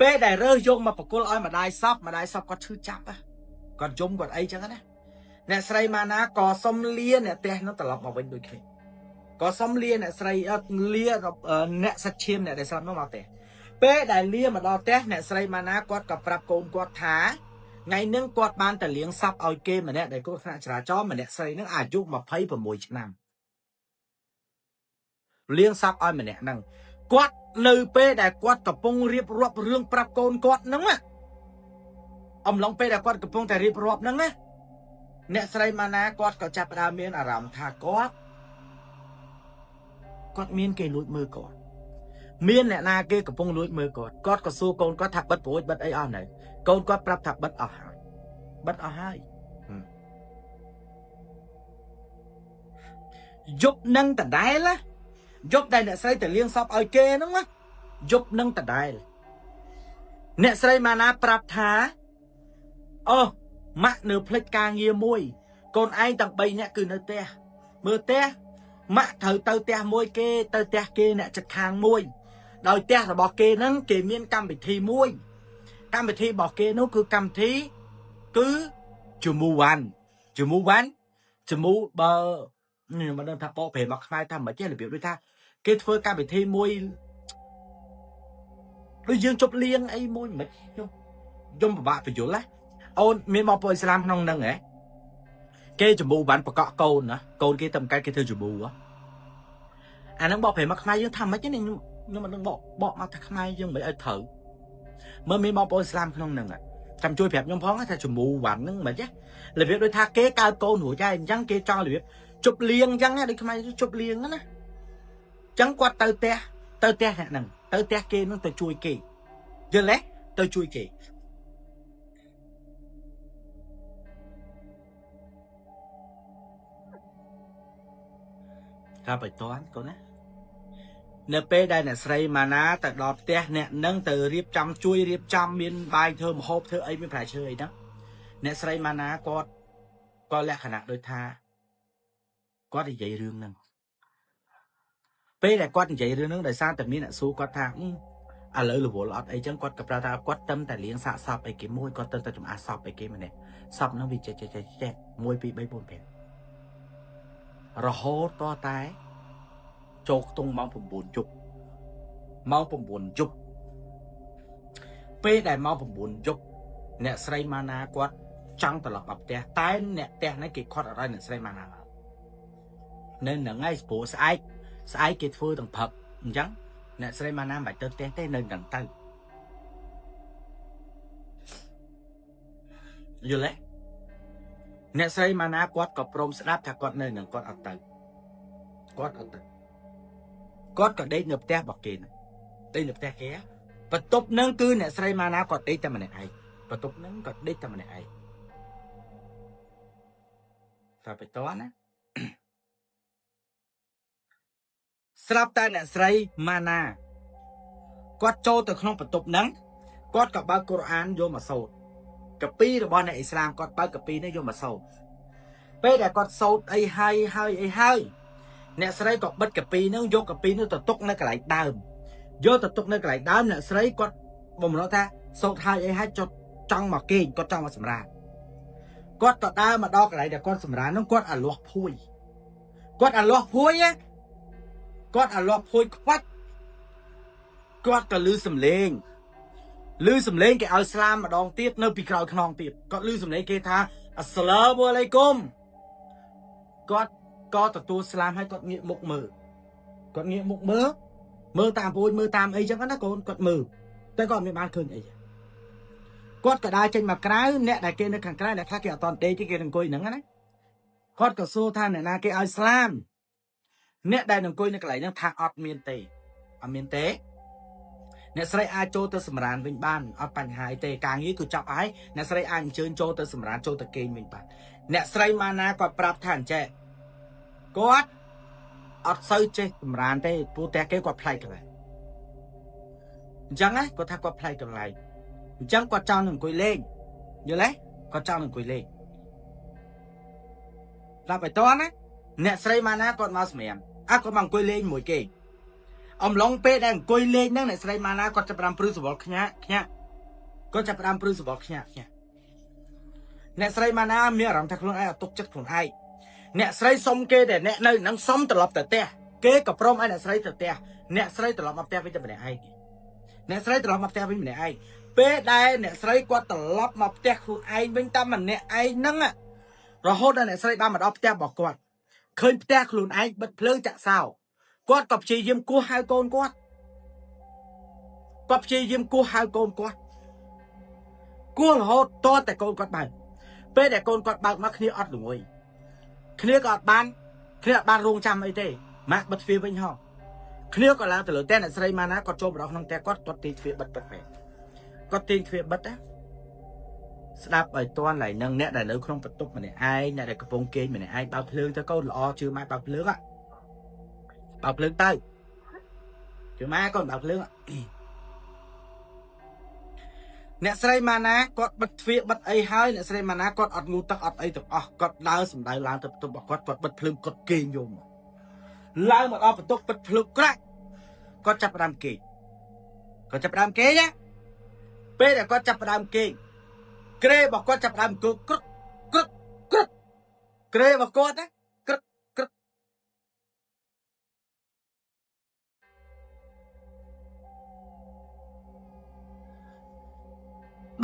ពេលដែលរើសយកមកបកគលឲ្យម្ដាយសពគាត់ឈឺចាប់គាត់យំគាត់អីចឹងណាអ្នកស្រីម៉ាណាក៏សុំលាអ្នកផ្ទះនោះត្រឡប់មកវិញដូចគ្នាក៏សុំលាអ្នកស្រីលាអ្នកសាច់ឈាមអ្នកដែលស្លាប់នោះមកផ្ទះពេលដែលលាមកដល់ផ្ទះអ្នកស្រីម៉ាណាគាត់ក៏ប្រាប់កូនគាត់ថាថ្ងៃហ្នឹងគាត់បានទៅលាងសពឲ្យគេម្នាក់ដែលគ្រោះថ្នាក់ចរាចរណ៍ម្នាក់ស្រីហ្នឹងអាយុ26ឆ្នាំលាងសពឲ្យម្នាក់ហ្នឹងគាត់នៅពេលដែលគាត់កំពុងរៀបរាប់រឿងប្រាប់កូនគាត់ហ្នឹងអំឡុងពេលដែលគាត់កំពុងតែរៀបរាប់ហ្នឹងណាអ្នកស្រីម៉ាណាគាត់ក៏ចាប់ផ្ដើមមានអារម្មណ៍ថាគាត់មានគេលួចមើលគាត់មានអ្នកណាគេកំពុងលួចមើលគាត់ក៏សួរកូនគាត់ថាបិទប្រួយបិទអីអស់នៅកូនគាត់ប្រាប់ថាបិទអស់ហើយយប់នឹងដដែលយប់ដែលអ្នកស្រីទៅលាងសពឲ្យគេហ្នឹងណាយប់នឹងដដែលអ្នកស្រីម៉ាណាប្រាប់ថាអូម៉ាក់នៅផ្លិចការងារមួយកូនឯងទាំង3នាក់គឺនៅផ្ទះមើលផ្ទះម៉ាក់ត្រូវទៅផ្ទះមួយគេទៅផ្ទះគេអ្នកជិតខាងមួយដោយផ្ទះរបស់គេហ្នឹងគេមានកម្មវិធីមួយកម្មវិធីរបស់គេនោះគឺកម្មវិធីគឺជំវ៉ាន់បើមិនដឹងថាបកប្រែមកខ្មែរថាមិនចេះរបៀបដូចថាគេធ្វើកម្មវិធីមួយដូចយើងជប់លៀងអីមួយមិនខ្ញុំពិបាកបញ្យល់ណាអូនមានមកពុយឥស្លាមក្នុងហ្នឹងហ៎គេចម្បូបានបកកកូនណាកូនគេតែកើតគេធ្វើចម្បូអាហ្នឹងបកប្រែមកខ្មែរយើងថាមិនទេខ្ញុំមិនដឹងបកមកថាខ្មែរយើងមិនឲ្យត្រូវមើលមានមកពុយឥស្លាមក្នុងហ្នឹងចាំជួយប្រាប់ខ្ញុំផងថាចម្បូវ៉ាន់ហ្នឹងមិនទេរបៀបដូចថាគេកើតកូនរួចហើយអញ្ចឹងគេចង់របៀបជប់លៀងអញ្ចឹងដូចខ្មែរជប់លៀងណាអញ្ចឹងគាត់ទៅផ្ទះអ្នកហ្នឹងទៅផ្ទះគេហ្នឹងទៅជួយគេយល់ទេទៅជួយគេថាបៃតងកូនណានៅពេលដែលអ្នកស្រីម៉ាណាទៅដល់ផ្ទះអ្នកនឹងទៅរៀបចំជួយរៀបចំមានបាយធ្វើម្ហូបធ្វើអីមានផ្លែឈើអីហ្នឹង អ្នកស្រីម៉ាណាគាត់ក៏លក្ខណៈដូចថាគាត់និយាយរឿងហ្នឹងពេលដែលគាត់និយាយរឿងហ្នឹងដោយសារតែមានអ្នកសួរគាត់ថាឥឡូវរវល់អត់អីចឹងគាត់ក៏ប្រាប់ថាគាត់ទៅតែលៀងសាកសពអីគេមួយគាត់ទៅតែចំអាសពអីគេម្នាក់សពហ្នឹងវាចេះ1 2 3 4 5រហូតតតែចូលខ្ទង់ម៉ោង 9 យប់ម៉ោង 9 យប់ពេលដែលម៉ោង 9 យប់អ្នកស្រីម៉ាណាគាត់ចង់ត្រឡប់មកផ្ទះតែអ្នកផ្ទះហ្នឹងគេខាត់អត់ឲ្យអ្នកស្រីម៉ាណានៅហ្នឹងឯងព្រោះស្អែកគេធ្វើទាំងព្រឹកអញ្ចឹងអ្នកស្រីម៉ាណាមិនបាច់ទៅផ្ទះទេនៅហ្នឹងទៅយល់ទេអ្នកស្រីម៉ាណាគាត់ក៏ព្រមស្ដាប់ថាគាត់នៅហ្នឹងគាត់អត់ទៅគាត់ក៏ដេកនៅផ្ទះរបស់គេដេកនៅផ្ទះគេបន្ទប់ហ្នឹងគឺអ្នកស្រីម៉ាណាគាត់ដេកតែម្នាក់ឯងបន្ទប់ហ្នឹងគាត់ដេកតែម្នាក់ឯងតែបេតណាស្រាប់តែអ្នកស្រីម៉ាណាគាត់ចូលទៅក្នុងបន្ទប់ហ្នឹងគាត់ក៏បើកកូរ៉ានយកមកសូត្រកាពីរបស់អ្នកអ៊ីស្លាមគាត់បើកកាពីនេះយកមកសូត្រពេលដែលគាត់សូត្រអីហើយអ្នកស្រីក៏បិទកាពីហ្នឹងយកកាពីនោះទៅទុកនៅកន្លែងដើមយកទៅទុកនៅកន្លែងដើមអ្នកស្រីគាត់បំណងថាសូត្រហើយចុចចង់មកគេងគាត់ចង់មកសម្រាកគាត់ក៏ដើរមកដល់កន្លែងដែលគាត់សម្រាកហ្នឹងគាត់អាលាស់ភួយខ្វាច់គាត់ក៏លឺសំឡេងគេឲ្យស្លាមម្ដងទៀតនៅពីក្រោយខ្នងទៀតគាត់លឺសំឡេងគេថាអស្សឡាមអាឡៃគុំគាត់ក៏ទទួលស្លាមហើយគាត់ងាកមុខមើលតាមពួយមើលតាមអីចឹងណាកូនគាត់មើលតែគាត់មិនបានឃើញអីគាត់ក៏ដើរចេញមកក្រៅអ្នកដែលគេនៅខាងក្រៅអ្នកខ្លះគេអត់តន់ដេកទេគេអង្គុយហ្នឹងណាគាត់ក៏សួរថាអ្នកណាគេឲ្យស្លាមអ្នកដែលអង្គុយនៅកន្លែងហ្នឹងថាអត់មានទេអ្នកស្រីអាចចូលទៅសម្រានវិញបានអត់បញ្ហាទេការងារគឺចប់ហើយអ្នកស្រីអាចអញ្ជើញចូលទៅសម្រានចូលទៅគេងវិញបានអ្នកស្រីម៉ាណាគាត់ប្រាប់ថាអញ្ចេះគាត់អត់សូវចេះសម្រានទេព្រោះតែគេគាត់ប្លែកកន្លែងអញ្ចឹងណាគាត់ថាគាត់ប្លែកកន្លែងអញ្ចឹងគាត់ចង់អង្គុយលេងយល់ទេគាត់ចង់អង្គុយលេងដល់បៃតងណាអ្នកស្រីម៉ាណាគាត់មកសម្រាមគាត់មកអង្គុយលេងមួយគេអំឡុងពេលដែលអង្គុយលេងហ្នឹងអ្នកស្រីម៉ាណាគាត់ចាប់ផ្ដើមព្រឺសវល់ខ្ញាក់គាត់ចាប់ផ្ដើមព្រឺសវល់ខ្ញាក់អ្នកស្រីម៉ាណាមានអារម្មណ៍ថាខ្លួនឯងអត់ទុកចិត្តខ្លួនឯងអ្នកស្រីសុំគេតែអ្នកនៅនឹងសុំត្រឡប់ទៅផ្ទះគេក៏ព្រមឲ្យអ្នកស្រីទៅផ្ទះអ្នកស្រីត្រឡប់មកផ្ទះវិញតែម្នាក់ឯងពេលដែលអ្នកស្រីគាត់ត្រឡប់មកផ្ទះខ្លួនឯងវិញតែម្នាក់ឯងហ្នឹងរហូតដល់អ្នកស្រីបានមកដល់ផ្ទះរបស់គាត់ឃើញផ្ទះខ្លួនឯងបិទភ្លើងចាក់សោគាត់ក៏ព្យាយាមគោះហៅកូនគាត់គោះរហូតតតែកូនគាត់បើកពេលដែលកូនគាត់បើកមកគ្នាអត់ល្ងុយគ្នាក៏អត់បានរងចាំអីទេម៉ាក់បិទទ្វារវិញហោះគ្នាក៏ឡើងទៅលើតែអ្នកស្រីម៉ាណាគាត់ចូលមកដល់ក្នុងផ្ទះគាត់ទាញទ្វារបិទគាត់ទាញទ្វារបិទស្ដាប់ឲ្យតន់ឡើយនឹងអ្នកដែលនៅក្នុងបន្ទប់ម្នាក់ឯងអ្នកដែលកំពុងគេងម្នាក់ឯងបើកភ្លើងទៅកូនល្អជឿម៉ែបើកភ្លើងទៅជឿម៉ែកូនបើកភ្លើងអ្នកស្រីម៉ាណាគាត់បិទទ្វារបិទអីហើយអ្នកស្រីម៉ាណាគាត់អត់ងូទឹកអត់អីទាំងអស់គាត់ដើរសំដៅឡើងទៅបន្ទប់របស់គាត់បិទភ្លើងគាត់គេងយំឡើងមកដល់បន្ទប់បិទភ្លើងក្រាក់គាត់ចាប់ផ្ដើមគេងណាពេលដែលគាត់ចាប់ផ្ដើមគេងក្រេរបស់គាត់ចាប់ផ្ដើមគ្រឹកក្រេរបស់គាត់ណាក្រឹក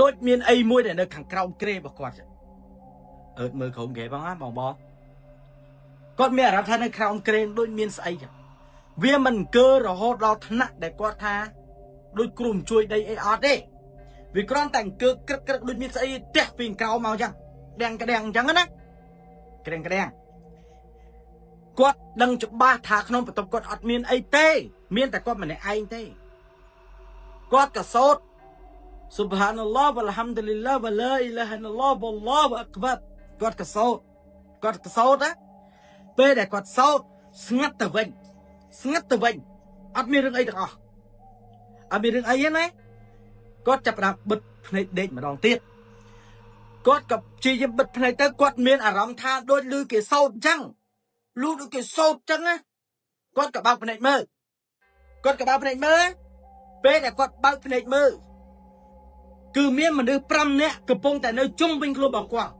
ដូចមានអីមួយដែលនៅខាងក្រោមក្រេរបស់គាត់មើលក្រុមគេបងណាបងគាត់មានអារម្មណ៍ថានៅក្រោមក្រេដូចមានស្អីចឹងវាមិនអង្គើរហូតដល់ថ្នាក់ដែលគាត់ថាដូចគ្រូមិនជួយដីអីអត់ទេវាគ្រាន់តែអង្គើក្រឹកដូចមានស្អីទះពីក្រោមមកចឹងក្តាំងអញ្ចឹងណាក្តាំងគាត់ដឹងច្បាស់ថាក្នុងបន្ទប់គាត់អត់មានអីទេមានតែគាត់ម្នាក់ឯងទេគាត់ក៏សូត្រ Subhanallah walhamdulillah wa la ilaha illallah wallahu akbar គាត់ក៏សូត្រណាពេលដែលគាត់សូត្រស្ងាត់ទៅវិញអត់មានរឿងអីទាំងអស់អត់មានរឿងអីទេណាគាត់ចាប់ផ្ដើមបិទភ្នែកដេកម្ដងទៀត គាត់ក៏ជាយបិទភ្នែកទៅគាត់មានអារម្មណ៍ថាដូចលឺគេសោតអញ្ចឹងលឺដូចគេសោតអញ្ចឹងណាគាត់ក៏បើកភ្នែកមើលពេលដែលគាត់បើកភ្នែកមើលគឺមានមនុស្ស5នាក់កំពុងតែនៅជុំវិញខ្លួនរបស់គាត់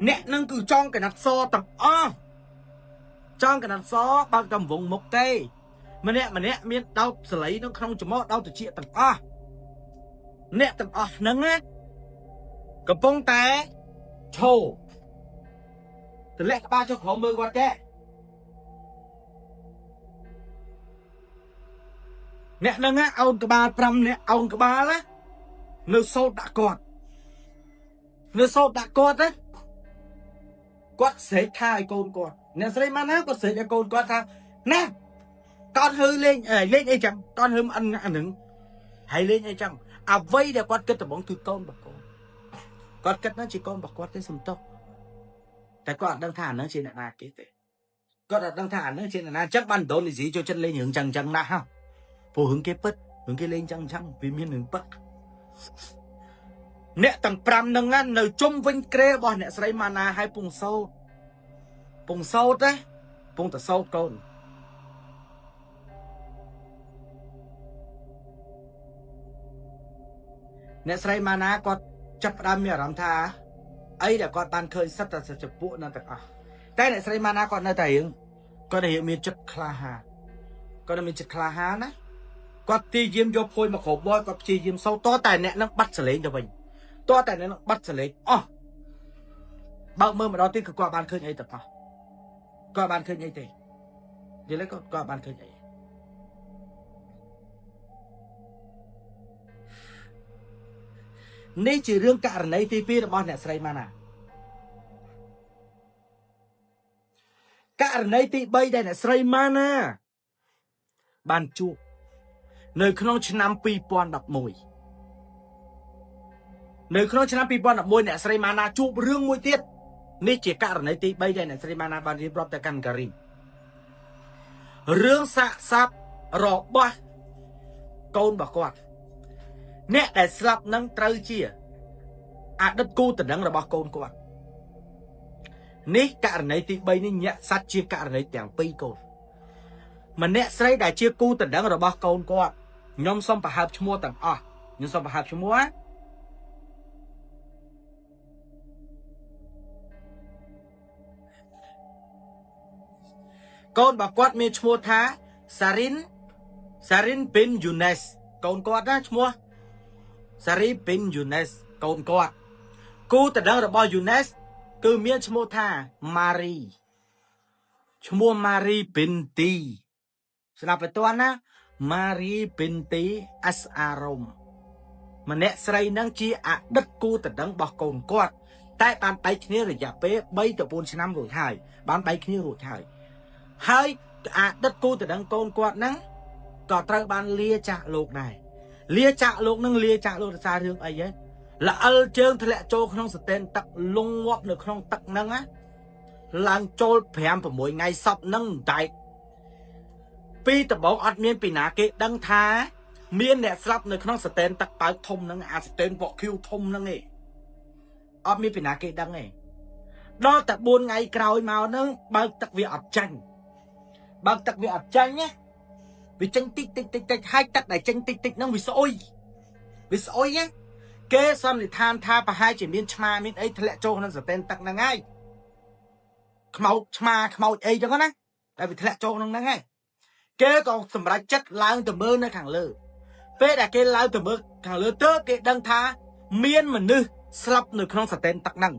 អ្នកនឹងគឺចង់កណាត់សទាំងអស់ចង់កណាត់សបើកតែវងមុខទេម្នាក់មានដោតសលៃនៅក្នុងច្រមុះដោតត្រចៀកទាំងអស់អ្នកទាំងអស់ហ្នឹងណាកំពុងតែឈោទម្លាក់ក្បាលចុះក្រោមមើលគាត់ទេអ្នកហ្នឹងអោនក្បាល5នាក់អោនក្បាលណានៅសោតដាក់គាត់ណាគាត់ស្រែកថាឲ្យកូនគាត់អ្នកស្រីម៉ាណាគាត់ស្រែកឲ្យកូនគាត់ថាណាកូនហឺលេងអីចឹងកូនហឺអានឹងហើយលេងអីចឹងអ្វីដែលគាត់គិតដំបងគឺកូនរបស់គាត់គិតថាជាកូនរបស់គាត់ទេសំទោសតែគាត់អត់ដឹងថាអានឹងជាអ្នកណាគេទេគាត់អត់ដឹងថាអានឹងជាអ្នកណាចឹងបានដូននីស៊ីចូលចិត្តលេងរឿងចឹងណាស់ហ៎ព្រោះរឿងគេពិតរឿងគេលេងចឹងវាមានរឿងពិតអ្នកទាំង5ហ្នឹងនៅជុំវិញក្រែរបស់អ្នកស្រីម៉ាណាហើយពងសោតណាពងតសោតកូនអ្នកស្រីម៉ាណាគាត់ចាប់ផ្ដើមមានអារម្មណ៍ថាអីដែលគាត់បានឃើញសិតតែចពួកនៅទាំងអស់តែអ្នកស្រីម៉ាណាគាត់នៅតែរៀងមានចិត្តក្លាហានណាគាត់ព្យាយាមយកភួយមកគ្របបយគាត់ព្យាយាមសោតតែអ្នកនឹងបាត់សលេងទៅវិញបើកមើលម្ដងទៀតគឺគាត់បានឃើញអីទាំងអស់គាត់បានឃើញអីទេយល់ទេគាត់បានឃើញអីនេះជារឿងករណីទី2របស់អ្នកស្រីម៉ាណាករណីទី3ដែលអ្នកស្រីម៉ាណាបានជួបនៅក្នុងឆ្នាំ2011អ្នកស្រីម៉ាណាជួបរឿងមួយទៀតនេះជាករណីទី3ដែលអ្នកស្រីម៉ាណាបានរៀបរាប់ទៅកាន់ការីមរឿងសាកសពរបស់កូនរបស់គាត់អ្នកដែលស្លាប់នឹងត្រូវជាអតីតគូតំណែងរបស់កូនគាត់នេះករណីទី3នេះញាក់សាច់ជាករណីទាំង2កូនម្នាក់ស្រីដែលជាគូតំណែងរបស់កូនគាត់ខ្ញុំសូមប្រហើបឈ្មោះទាំងអស់កូនរបស់គាត់មានឈ្មោះថាសារិនប៊ីនយូណេសកូនគាត់ណាឈ្មោះសារីប៊ីនយូណេសកូនគាត់គូតំណែងរបស់យូណេសគឺមានឈ្មោះថាម៉ារីប៊ីនទីស្ដាប់ទៅតើណាម៉ារីប៊ីនទីអាសអារ៉ុមម្នាក់ស្រីនឹងជាអតីតគូតំណែងរបស់កូនគាត់តែបានបែកគ្នារយៈពេល3ទៅ4ឆ្នាំរួចហើយហើយអតីតគូតំណែងកូនគាត់ហ្នឹងក៏ត្រូវបានលាចាក់លោកដែរលាចាក់លោកដោយសាររឿងអីហ៎ល្អិលជើងធ្លាក់ចូលក្នុងស្ទែនទឹកលងងាប់នៅក្នុងទឹកហ្នឹងណាឡើងចូល5-6ថ្ងៃសពហ្នឹងតែពីដំបូងអត់មានពីណាគេដឹងថាមានអ្នកស្លាប់នៅក្នុងស្ទែនទឹកប៉ៅធំហ្នឹងអាស្ទែនវ៉កឃីវធំហ្នឹងឯងអត់មានពីណាគេដឹងទេដល់តែ4ថ្ងៃក្រោយមកហ្នឹងបើកទឹកវាអត់ចាញ់ណាវាចេញតិចហើយទឹកដែលចេញតិចហ្នឹងវាស្អុយណាគេសន្និដ្ឋានថាប្រហែលជាមានឆ្មាមានអីធ្លាក់ចូលក្នុងស្ទែនទឹកហ្នឹងហើយខ្មោចឆ្មាខ្មោចអីចឹងណាតែវាធ្លាក់ចូលក្នុងហ្នឹងហើយគេក៏សម្រេចចិត្តឡើងទៅមើលនៅខាងលើពេលដែលគេឡើងទៅមើលខាងលើទៅគេដឹងថាមានមនុស្សស្លាប់នៅក្នុងស្ទែនទឹកហ្នឹង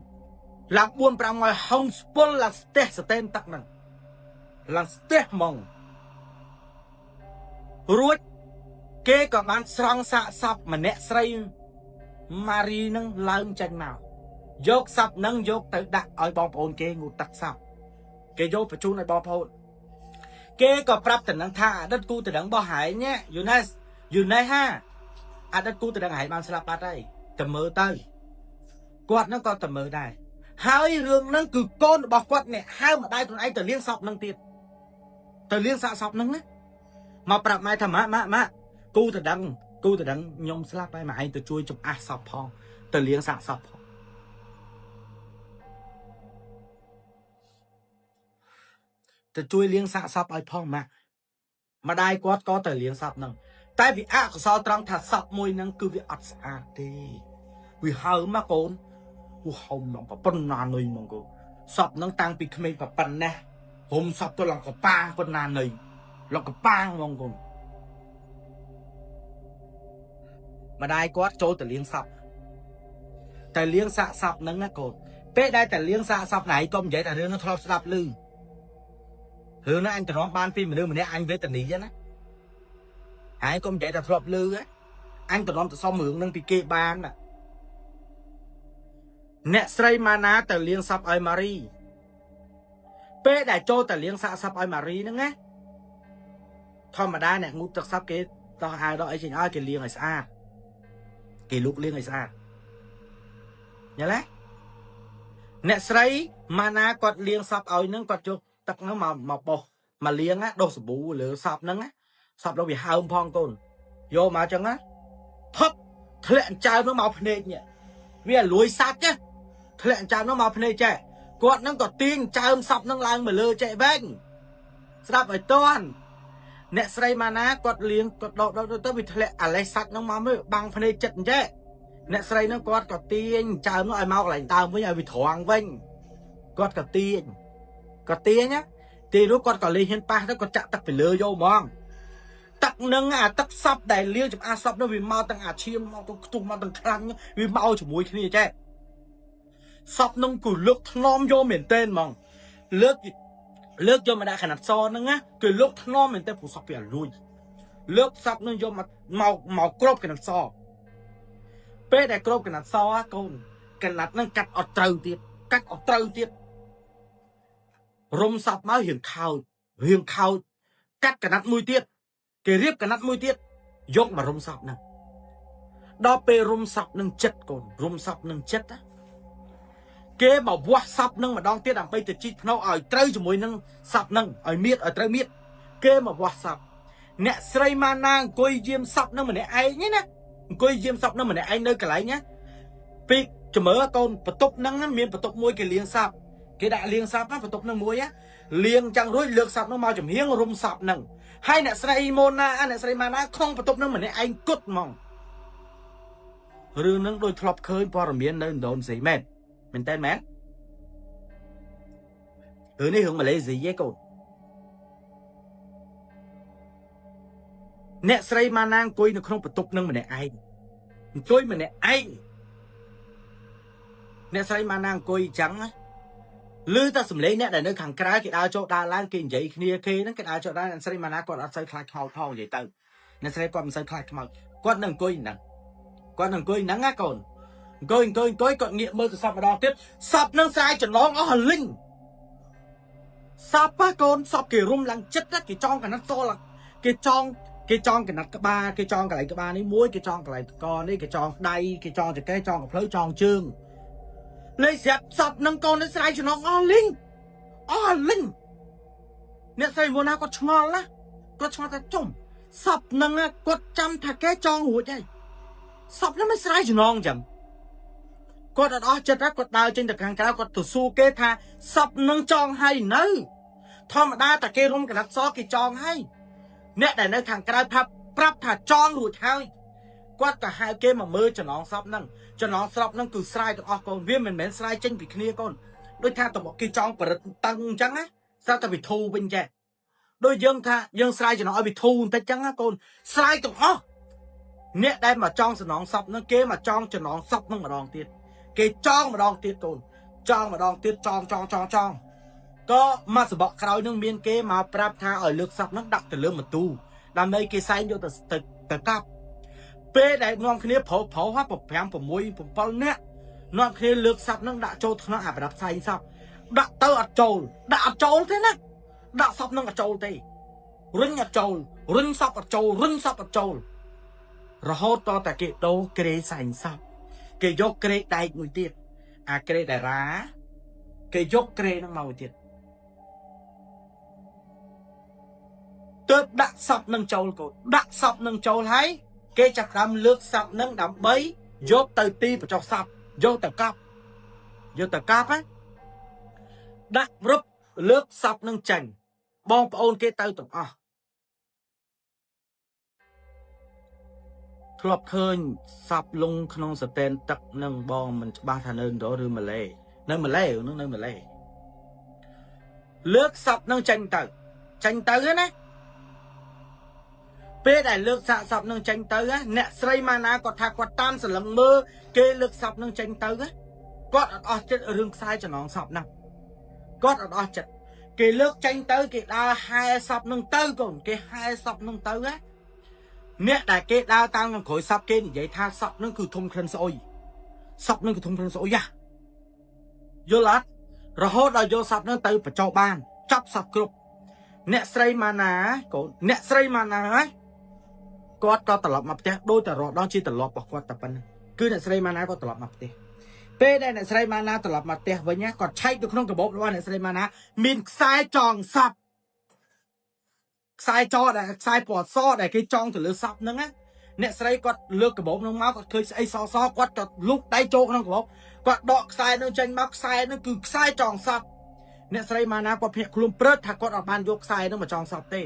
ឡើង 4-5 ថ្ងៃហុងស្ពុលឡើងស្ទះស្ទែនទឹកហ្នឹងឡើងស្ទះហ្មងរួចគេក៏បានស្រង់សាកសពម្នាក់ស្រីម៉ារីនឹងឡើងចេញមកយកសពនឹងយកទៅដាក់ឲ្យបងប្អូនគេងូតទឹកសពគេយកបញ្ជូនឲ្យបងប្អូនគេក៏ប្រាប់តំណែងថាអតីតគូតំណែងរបស់ហែងយូណេសហាអតីតគូតំណែងហែងបានស្លាប់បាត់ហើយទៅមើលទៅគាត់នឹងក៏ទៅមើលដែរហើយរឿងហ្នឹងគឺកូនរបស់គាត់នេះហៅម្ដាយខ្លួនឯងទៅលៀងសពនឹងទៀតទៅលៀងសាកសពនឹងណាមកប្រាប់ម៉ែថាម៉ាក់គូតំណែងខ្ញុំស្លាប់ហើយម៉ែឯងទៅជួយចំអះសពផងទៅលៀងសាកសពផង ទៅជួយលាងសាកសពឲ្យផងម៉ាក់ម្ដាយគាត់ក៏ទៅលាងសពហ្នឹងតែវាអកុសលត្រង់ថាសពមួយហ្នឹងគឺវាអត់ស្អាតទេវាហើមមកកូនវាហុំមកប៉ុណ្ណានុយមកកូនសពហ្នឹងតាំងពីក្មេងប៉ុណ្ណេះហុំសពទៅឡើងកប៉ាងប៉ុណ្ណានុយឡើងកប៉ាងហ្មងកូនម្ដាយគាត់ចូលទៅលាងសពតែលាងសាកសពហ្នឹងណាកូនពេលដែលតែលាងសាកសពណៃក៏និយាយតែរឿងហ្នឹងធ្លាប់ស្ដាប់ឮរឿងហ្នឹងអញត្រង់បានពីមនុស្សម្នាក់អញវេទនីណាហើយក៏និយាយតែធ្លាប់ឮអញត្រង់ទៅសុំរឿងហ្នឹងពីគេបានណាអ្នកស្រីម៉ាណាទៅលាងសពឲ្យម៉ារីពេលដែលចូលទៅលាងសាកសពឲ្យម៉ារីហ្នឹងណាធម្មតាអ្នកងូតទឹកសពគេដោះអាវដោះអីចេញឲ្យគេលាងឲ្យស្អាតគេលូកលាងឲ្យស្អាតយល់ទេអ្នកស្រីម៉ាណាគាត់លាងសពឲ្យហ្នឹងគាត់យកទឹកហ្នឹងមកបោះមកលាងណាដុសសាប៊ូលើសពហ្នឹងណាសពដល់វាហើមផងកូនយកមកអញ្ចឹងណាផឹកធ្លាក់អញ្ចើមហ្នឹងមកភ្នែកនេះវាលួយសាច់ណាធ្លាក់អញ្ចើមហ្នឹងមកភ្នែកចេះគាត់ហ្នឹងក៏ទាញអញ្ចើមសពហ្នឹងឡើងមកលើចេះវិញស្ដាប់ឲ្យតន់អ្នកស្រីម៉ាណាគាត់លាងគាត់ដកទៅវាធ្លាក់អាលេសសាច់ហ្នឹងមកមើលបាំងភ្នែកចិត្តអញ្ចេះអ្នកស្រីហ្នឹងគាត់ក៏ទាញអញ្ចើមនោះឲ្យមកកន្លែងដើមវិញឲ្យវាត្រង់វិញគាត់ក៏ទាញណាទីនោះគាត់ក៏លេងហ៊ានប៉ះទៅគាត់ចាក់ទឹកពីលើយកហ្មងទឹកនឹងអាទឹកសពដែលលាងចំអាសពនោះវាមកទាំងអាឈាមមកទៅខ្ទុះមកទាំងខ្លាំងវាមកជាមួយគ្នាចេះសពនឹងគឺលើកថ្នមយកមែនតើហ្មងលើកយកមកដាក់កណាត់សហ្នឹងណាគឺលើកថ្នមមែនតើព្រោះសពវាលួយលើកសពនឹងយកមកគ្របកណាត់សពេលដែលគ្របកណាត់សកូនកណាត់ហ្នឹងកាត់អត់ត្រូវទៀតរុំសពមករៀងខោចកាត់កណាត់មួយទៀតគេរៀបកណាត់មួយទៀតយកមករុំសពហ្នឹងដល់ពេលរុំសពនឹងចិត្តកូនរុំសពនឹងចិត្តគេមកវាស់សពនឹងម្ដងទៀតដើម្បីទៅជីកភ្នៅឲ្យត្រូវជាមួយនឹងសពនឹងឲ្យមៀតឲ្យត្រូវមៀតគេមកវាស់សពអ្នកស្រីម៉ាណាអង្គុយយាមសពនឹងម្នាក់ឯងណាអង្គុយយាមសពនឹងម្នាក់ឯងនៅកន្លែងណាពីជំរឿកូនបន្ទប់ហ្នឹងមានបន្ទប់មួយគេលាងសពគេដាក់លាងសពណាបន្ទប់ហ្នឹងមួយលាងចឹងរួចលើកសពហ្នឹងមកចំហៀងរុំសពហ្នឹងហើយអ្នកស្រីម៉ូណាអ្នកស្រីម៉ាណាក្នុងបន្ទប់ហ្នឹងម្នាក់ឯងគត់ហ្មងរឿងហ្នឹងដូចធ្លាប់ឃើញព័ត៌មាននៅឥណ្ឌូនេស៊ីមែនតើមែនរឿងនេះរឿងម៉ាឡេស៊ីឯងកូនអ្នកស្រីម៉ាណាអង្គុយនៅក្នុងបន្ទប់ហ្នឹងម្នាក់ឯងអង្គុយម្នាក់ឯងអ្នកស្រីម៉ាណាអង្គុយអញ្ចឹងឮតែសំឡេងអ្នកដែលនៅខាងក្រៅគេដើរចូលដើរឡើងគេនិយាយគ្នាគេហ្នឹងគេដើរចូលដើរអ្នកស្រីម៉ាណាគាត់អត់សូវខ្លាចខ្មោចផងនិយាយទៅអ្នកស្រីគាត់មិនសូវខ្លាចខ្មោចគាត់នឹងអង្គុយហ្នឹងណាកូនអង្គុយគាត់ងាកមើលទៅសពម្ដងទៀតសពនឹងស្រាយចំណងអស់លីងសពកូនសពគេរុំឡើងចិត្តគេចងកណាត់សឡើងគេចងកណាត់ក្បាលគេចងកន្លែងក្បាលនេះមួយគេចងកន្លែងកនេះគេចងដៃគេចងចង្កេះចងកភ្លៅចងជើងលេស្រាប់សពនឹងកូននឹងស្រាយចំណងអស់លីងអ្នកស្រីមុនណាគាត់ឆ្ងល់ណាគាត់ឆ្ងល់ថាចំសពនឹងគាត់ចាំថាគេចងរួចហើយសពនឹងមិនស្រាយចំណងអញ្ចឹងគាត់អត់អស់ចិត្តគាត់ដើរចេញទៅខាងក្រៅគាត់ទៅសួរគេថាសពនឹងចងហើយនៅធម្មតាតែគេរុំកណាត់សគេចងហើយអ្នកដែលនៅខាងក្រៅប្រាប់ថាចងរួចហើយគាត់ក៏ហៅគេមកមើលចំណងសពហ្នឹងគឺស្រាយទាំងអស់កូនវាមិនមែនស្រាយចេញពីគ្នាកូនដូចថាតើគេចងបរិទ្ធតឹងអញ្ចឹងណាស្រាប់តែវិធូវិញចេះដូចយើងថាយើងស្រាយចំណងឲ្យវិធូបន្តិចអញ្ចឹងណាកូនស្រាយទាំងអស់អ្នកដែលមកចងចំណងសពហ្នឹងគេមកចងចំណងសពហ្នឹងម្ដងទៀតគេចងម្ដងទៀតកូនចងម្ដងទៀតចងក៏មកសបកក្រោយនឹងមានគេមកប្រាប់ថាឲ្យលើកសពហ្នឹងដាក់ទៅលើម៉ូតូដើម្បីគេសែងយកទៅកាប់ពេលដែលនាំគ្នាប្រុស5 6 7នាក់នាំគ្នាលើកសពហ្នឹងដាក់ចូលក្នុងអាប្រដាប់ផ្សេងសពដាក់ទៅអត់ចូលទេណាដាក់សពហ្នឹងអត់ចូលទេរុញអត់ចូលរុញសពអត់ចូលរហូតតតែគេដូរក្រេសែងសពគេយកក្រេដែកមួយទៀតអាក្រេតារាគេយកក្រេហ្នឹងមកមួយទៀតទើបដាក់សពនឹងចូលកូនដាក់សពនឹងចូលហើយគេចាប់ផ្ដើមលើកសពនឹងដើម្បីយកទៅទីបញ្ចុះសពយកទៅកាប់ណាដាក់រឹបលើកសពនឹងចាញ់ បងប្អូនគេទៅទាំងអស់ធ្លាប់ឃើញសពលងក្នុងស្តែនទឹកនឹងបងមិនច្បាស់ថានៅឥណ្ឌូឬម៉ាឡេនៅម៉ាឡេនឹងនៅម៉ាឡេលើកសពនឹងចេញទៅណាពេលដែលលើកសាកសពនឹងចេញទៅអ្នកស្រីម៉ាណាគាត់ថាគាត់តាមសន្លឹងមើលគេលើកសពនឹងចេញទៅគាត់អត់អស់ចិត្តរឿងខ្សែចំណងសពណាគាត់អត់អស់ចិត្តគេលើកចេញទៅគេដើរហែសពនឹងទៅកូនគេហែសពនឹងទៅអ្នកដែលគេដើរតាមក្នុងក្រួយសពគេនិយាយថាសពនឹងគឺធំក្លិនស្អុយសពនឹងគឺធំក្លិនស្អុយយល់អត់រហូតដល់យកសពនឹងទៅបញ្ចុះបានចាប់សពគ្រប់អ្នកស្រីម៉ាណាកូនអ្នកស្រីម៉ាណាគាត់ក៏ត្រឡប់មកផ្ទះដូចតែរត់ដល់ជាត្រឡប់របស់គាត់តែប៉ុណ្្នឹងគឺអ្នកស្រីម៉ាណាក៏ត្រឡប់មកផ្ទះពេលដែលអ្នកស្រីម៉ាណាត្រឡប់មកផ្ទះវិញគាត់ឆែកទៅក្នុងកាបូបរបស់អ្នកស្រីម៉ាណាមានខ្សែចងសពខ្សែចងដែលខ្សែពណ៌សដែលគេចងទៅលើសពហ្នឹងអ្នកស្រីគាត់លើកកាបូបហ្នឹងមកគាត់ឃើញស្អីសគាត់ក៏លូកដៃចូលក្នុងកាបូបគាត់ដកខ្សែហ្នឹងចេញមកខ្សែហ្នឹងគឺខ្សែចងសពអ្នកស្រីម៉ាណាគាត់ភ្ញាក់ខ្លួនព្រឹកថាគាត់អត់បានយកខ្សែហ្នឹងមកចងសពទេ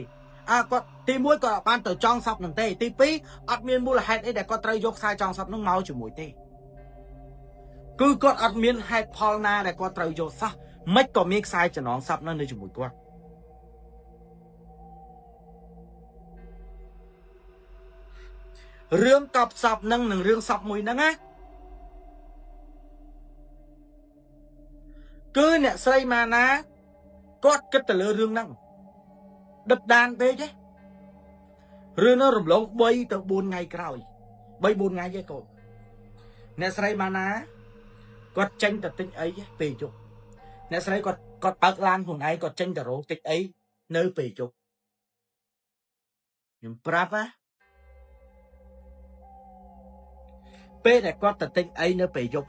គាត់ទី1គាត់អត់បានទៅចងសពហ្នឹងទេទី2អត់មានមូលហេតុអីដែលគាត់ត្រូវយកខ្សែចងសពហ្នឹងមកជាមួយទេគឺគាត់អត់មានហេតុផលណាដែលគាត់ត្រូវយកសោះមិនក៏មានខ្សែចំណងសពហ្នឹងនៅជាមួយគាត់រឿងកប់សពហ្នឹងនិងរឿងសពមួយហ្នឹងគឺអ្នកស្រីម៉ាណាគាត់គិតទៅលើរឿងហ្នឹងដិតដានពេកទេរឿងនោះរំលង3 ទៅ 4ថ្ងៃក្រោយ3 4ថ្ងៃទេកូនអ្នកស្រីម៉ាណាគាត់ចេញទៅទិញអីពេលយប់អ្នកស្រីគាត់បើកឡានខ្លួនឯងគាត់ចេញទៅរកទិញអីនៅពេលយប់ខ្ញុំប្រាប់ពេលដែលគាត់ទៅទិញអីនៅពេលយប់